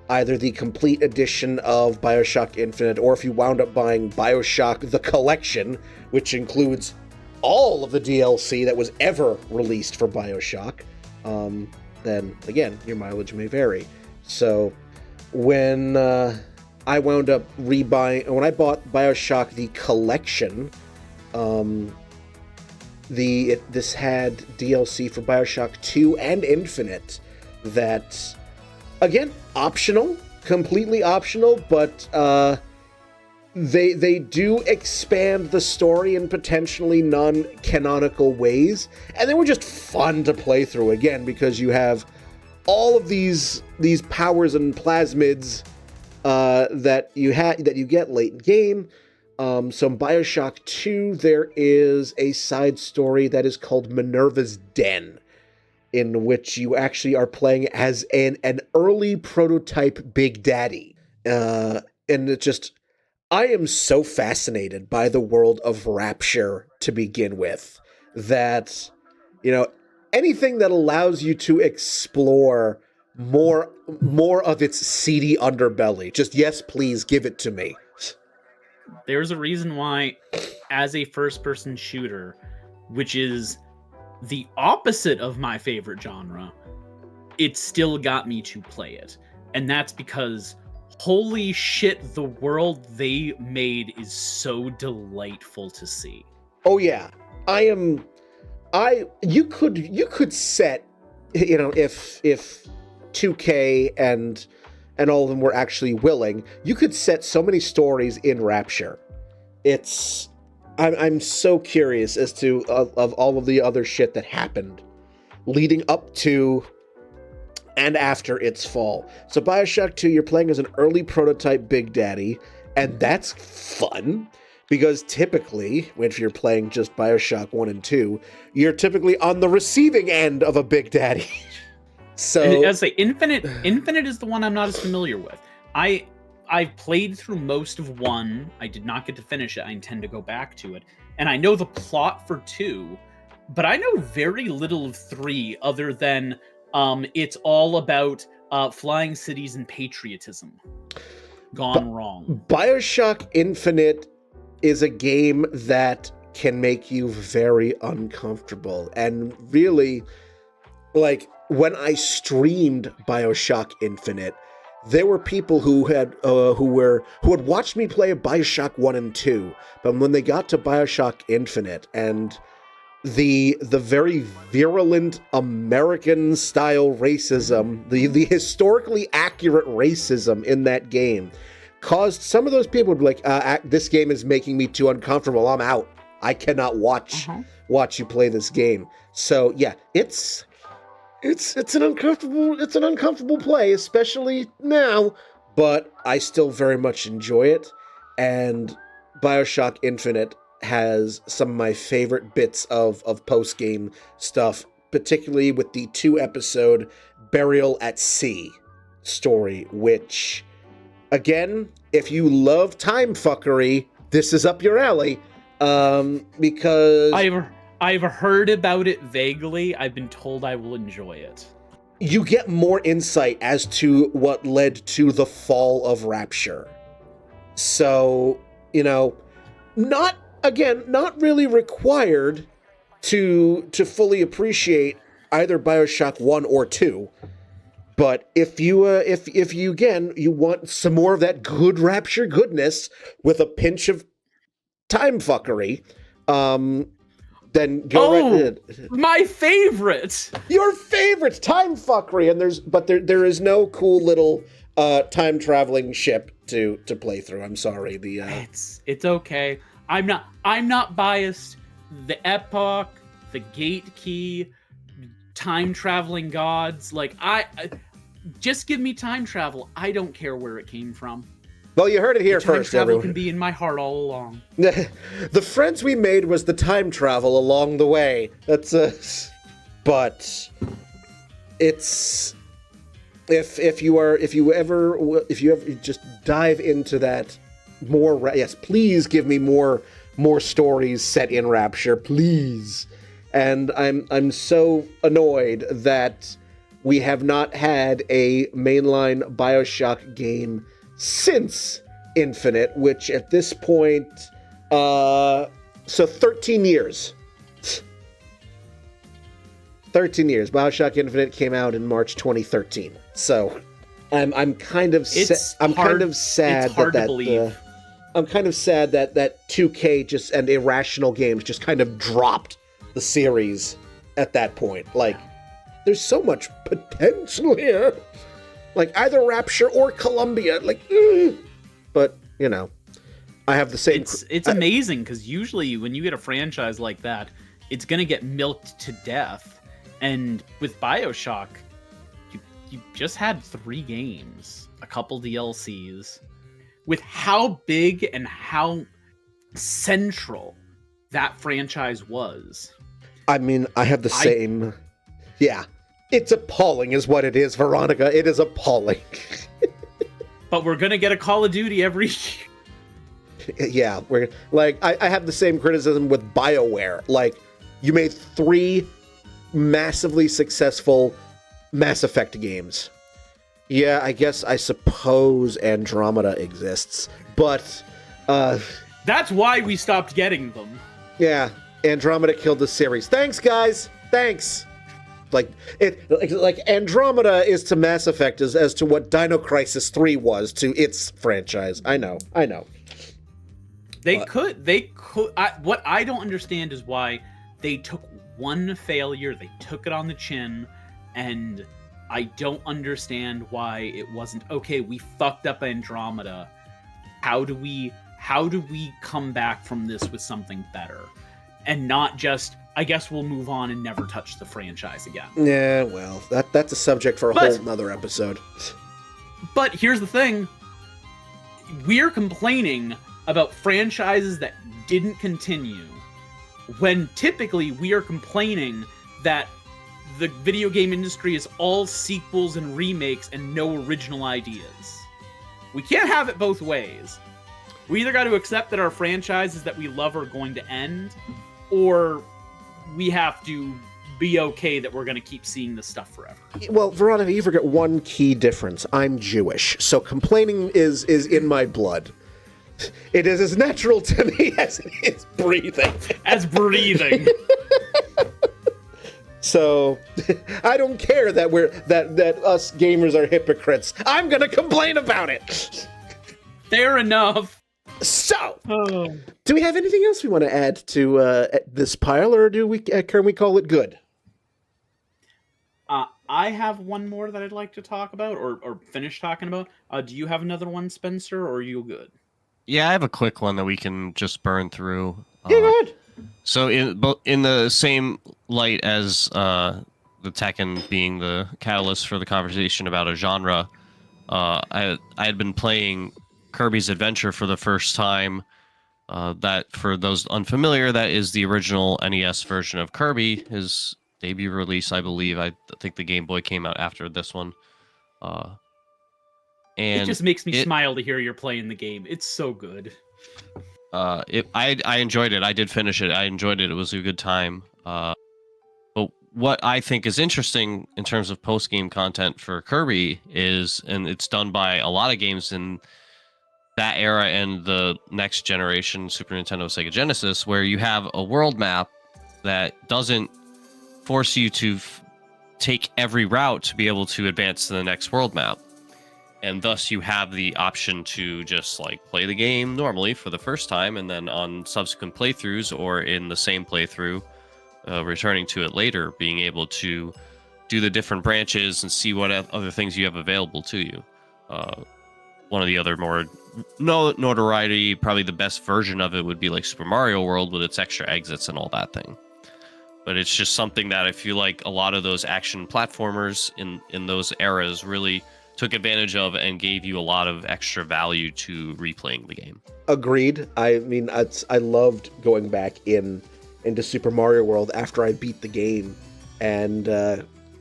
either the complete edition of BioShock Infinite, or if you wound up buying BioShock the Collection, which includes all of the DLC that was ever released for BioShock, then again, your mileage may vary. So when I wound up when I bought BioShock the Collection, this had DLC for BioShock 2 and Infinite that, again, optional, completely optional, but they do expand the story in potentially non-canonical ways, and they were just fun to play through, again, because you have all of these powers and plasmids that you get late in game. So in BioShock 2, there is a side story that is called Minerva's Den, in which you actually are playing as an early prototype Big Daddy. And it just, I am so fascinated by the world of Rapture to begin with, that, anything that allows you to explore more of its seedy underbelly, just, yes, please, give it to me. There's a reason why, as a first-person shooter, which is the opposite of my favorite genre, it still got me to play it. And that's because, holy shit, the world they made is so delightful to see. Oh yeah. You could set, if 2K and all of them were actually willing, you could set so many stories in Rapture. I'm so curious as to of all of the other shit that happened leading up to and after its fall. So BioShock 2, you're playing as an early prototype Big Daddy, and that's fun, because typically, if you're playing just BioShock 1 and 2, you're typically on the receiving end of a Big Daddy. So I say Infinite is the one I'm not as familiar with. I've played through most of 1. I did not get to finish it. I intend to go back to it. And I know the plot for 2, but I know very little of 3 other than it's all about flying cities and patriotism gone wrong. BioShock Infinite is a game that can make you very uncomfortable. And really, like, when I streamed BioShock Infinite, there were people who had watched me play BioShock 1 and 2, but when they got to BioShock Infinite and the very virulent American-style racism, the historically accurate racism in that game, caused some of those people to be like, this game is making me too uncomfortable, I'm out. I cannot watch you play this game. So yeah, it's an uncomfortable play, especially now, but I still very much enjoy it, and BioShock Infinite has some of my favorite bits of post-game stuff particularly with the 2-episode Burial at Sea story, which, again, if you love time fuckery, this is up your alley. Because I've heard about it vaguely. I've been told I will enjoy it. You get more insight as to what led to the fall of Rapture. So, not really required to fully appreciate either BioShock 1 or 2. But if you want some more of that good Rapture goodness with a pinch of time fuckery, then go right ahead. My favorite! Your favorite time fuckery, and there is no cool little time traveling ship to play through. I'm sorry. It's okay. I'm not biased. The epoch, the gate key, time traveling gods, like I just give me time travel. I don't care where it came from. Well, you heard it here time first, travel everyone. Can be in my heart all along. The friends we made was the time travel along the way. That's but it's if you ever just dive into that more. Yes, please give me more stories set in Rapture, please. And I'm so annoyed that we have not had a mainline BioShock game since Infinite, which at this point, so 13 years. 13 years. BioShock Infinite came out in March 2013. So I'm kind of sad that I'm kind of sad that 2K and Irrational Games just kind of dropped the series at that point. Like, there's so much potential here. Like, either Rapture or Columbia. Like, but, I have the same... It's amazing, because usually when you get a franchise like that, it's going to get milked to death. And with BioShock, you just had 3 games, a couple DLCs. With how big and how central that franchise was. I mean, I have the same... Yeah. It's appalling is what it is, Veronica. It is appalling. But we're gonna get a Call of Duty every year. Yeah, we're like I have the same criticism with BioWare. Like, you made 3 massively successful Mass Effect games. Yeah, I suppose Andromeda exists, but that's why we stopped getting them. Yeah, Andromeda killed the series. Thanks, guys. Thanks. Like Andromeda is to Mass Effect as to what Dino Crisis 3 was to its franchise. I know. They could. What I don't understand is why they took one failure, they took it on the chin, and I don't understand why it wasn't, okay, we fucked up Andromeda. How do we come back from this with something better? And not just, I guess we'll move on and never touch the franchise again. Yeah, well, that's a subject for a whole nother episode. But here's the thing. We're complaining about franchises that didn't continue, when typically we are complaining that the video game industry is all sequels and remakes and no original ideas. We can't have it both ways. We either got to accept that our franchises that we love are going to end, or we have to be okay that we're going to keep seeing this stuff forever. Well, Veronica, you forget one key difference. I'm Jewish, so complaining is in my blood. It is as natural to me as it is breathing. As breathing. So I don't care that that us gamers are hypocrites. I'm gonna complain about it. Fair enough. So, do we have anything else we want to add to this pile, or can we call it good? I have one more that I'd like to talk about, or finish talking about. Do you have another one, Spencer, or are you good? Yeah, I have a quick one that we can just burn through. Yeah, go ahead. So in the same light as the Tekken being the catalyst for the conversation about a genre, I had been playing Kirby's Adventure for the first time. That, for those unfamiliar, that is the original NES version of Kirby, his debut release, I believe. I think the Game Boy came out after this one. And it just makes me smile to hear you're playing the game. It's so good. I enjoyed it. I did finish it. I enjoyed it. It was a good time. But what I think is interesting in terms of post-game content for Kirby is, and it's done by a lot of games in that era and the next generation, Super Nintendo, Sega Genesis, where you have a world map that doesn't force you to take every route to be able to advance to the next world map. And thus you have the option to just like play the game normally for the first time, and then on subsequent playthroughs or in the same playthrough, returning to it later, being able to do the different branches and see what other things you have available to you. One of the other more notoriety, probably the best version of it would be like Super Mario World with its extra exits and all that thing. But it's just something that I feel like a lot of those action platformers in those eras really took advantage of and gave you a lot of extra value to replaying the game. Agreed. I mean, I loved going back into Super Mario World after I beat the game and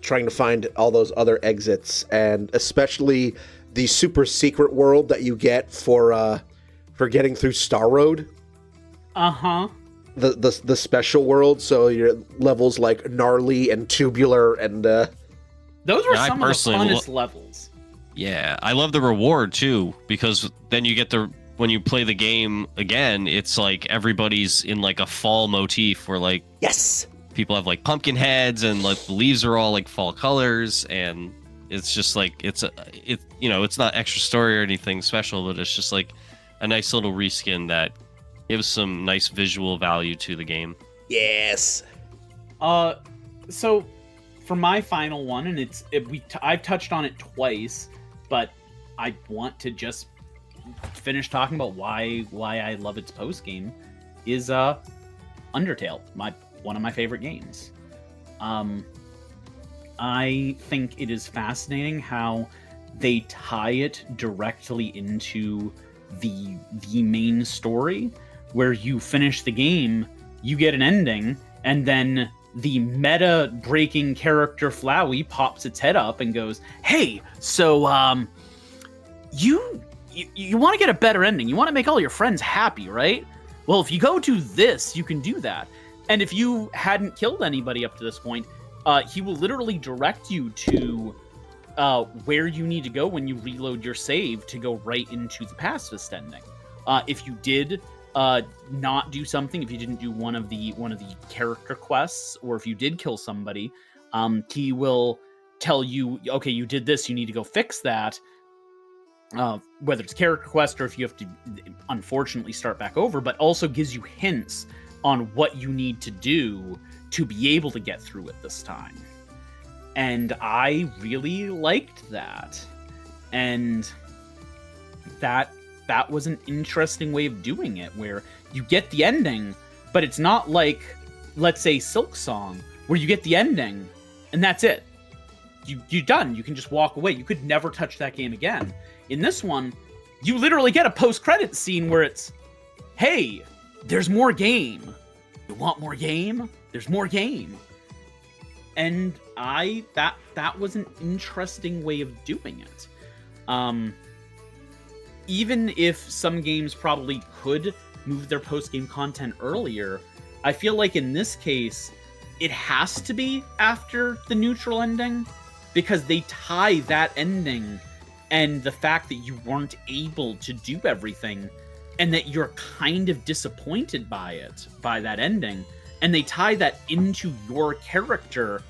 trying to find all those other exits, and especially the super secret world that you get for getting through Star Road. Uh-huh. The special world, so your levels like gnarly and tubular, and those were some of the funnest levels. Yeah, I love the reward too, because then you get when you play the game again, it's like everybody's in like a fall motif where like yes, people have like pumpkin heads and like the leaves are all like fall colors, and it's just like it's not extra story or anything special, but it's just like a nice little reskin that gives some nice visual value to the game. Yes. So for my final one, and I've touched on it twice, but I want to just finish talking about why I love its post game, is Undertale, one of my favorite games. I think it is fascinating how they tie it directly into the main story, where you finish the game, you get an ending, and then the meta-breaking character Flowey pops its head up and goes, "Hey, so you want to get a better ending. You want to make all your friends happy, right? Well, if you go to this, you can do that. And if you hadn't killed anybody up to this point, he will literally direct you to where you need to go when you reload your save to go right into the pacifist ending. If you did not do something, if you didn't do one of the character quests, or if you did kill somebody, he will tell you, okay, you did this, you need to go fix that. Whether it's character quest or if you have to unfortunately start back over, but also gives you hints on what you need to do to be able to get through it this time. And I really liked that. And that was an interesting way of doing it, where you get the ending, but it's not like, let's say, Silk Song, where you get the ending and that's it. You're done. You can just walk away. You could never touch that game again. In this one, you literally get a post-credits scene where it's, hey, there's more game. You want more game? There's more game. And that was an interesting way of doing it. Even if some games probably could move their post-game content earlier, I feel like in this case, it has to be after the neutral ending, because they tie that ending and the fact that you weren't able to do everything, and that you're kind of disappointed by that ending, and they tie that into your character,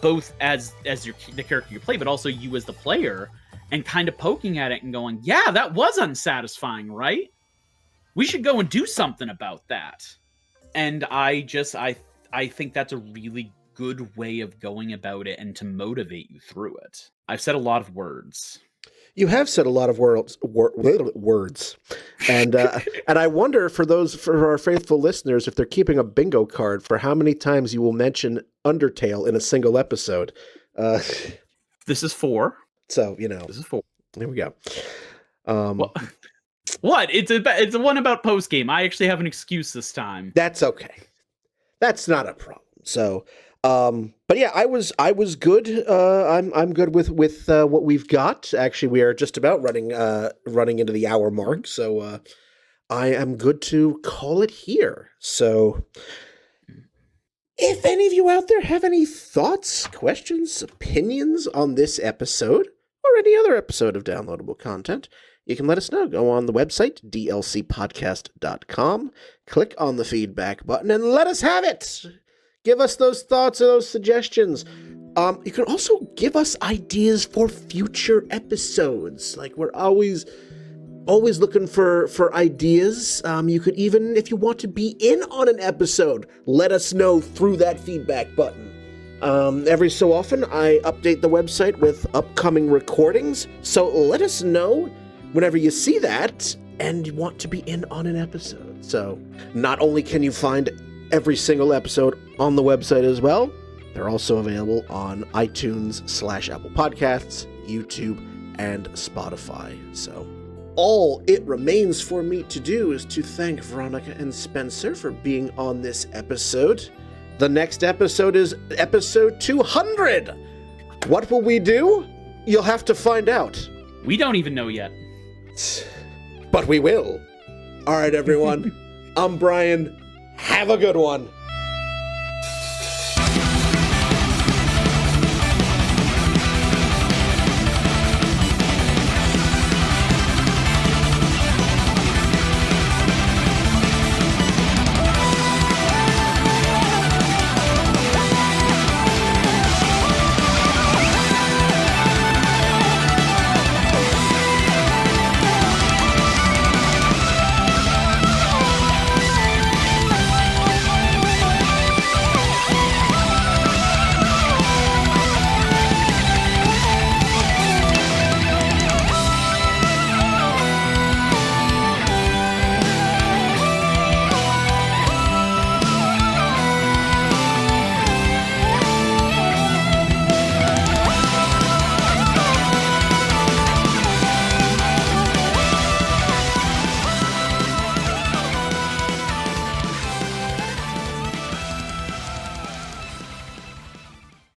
both as the character you play, but also you as the player, and kind of poking at it and going, yeah, that was unsatisfying, right? We should go and do something about that. And I think that's a really good way of going about it and to motivate you through it. I've said a lot of words. You have said a lot of words, and and I wonder for our faithful listeners, if they're keeping a bingo card for how many times you will mention Undertale in a single episode. This is 4. So this is 4. There we go. What? It's a one about post game. I actually have an excuse this time. That's okay. That's not a problem. So But yeah, I was good. I'm good with what we've got. Actually, we are just about running into the hour mark, so I am good to call it here. So, if any of you out there have any thoughts, questions, opinions on this episode or any other episode of downloadable content, you can let us know. Go on the website, dlcpodcast.com, click on the feedback button, and let us have it. Give us those thoughts or those suggestions. You can also give us ideas for future episodes. Like, we're always looking for ideas. You could even, if you want to be in on an episode, let us know through that feedback button. Every so often, I update the website with upcoming recordings, so let us know whenever you see that and you want to be in on an episode. So, not only can you find every single episode on the website as well, they're also available on iTunes/Apple Podcasts, YouTube, and Spotify. So, all it remains for me to do is to thank Veronica and Spencer for being on this episode. The next episode is episode 200. What will we do? You'll have to find out. We don't even know yet. But we will. All right, everyone. I'm Brian. Have a good one.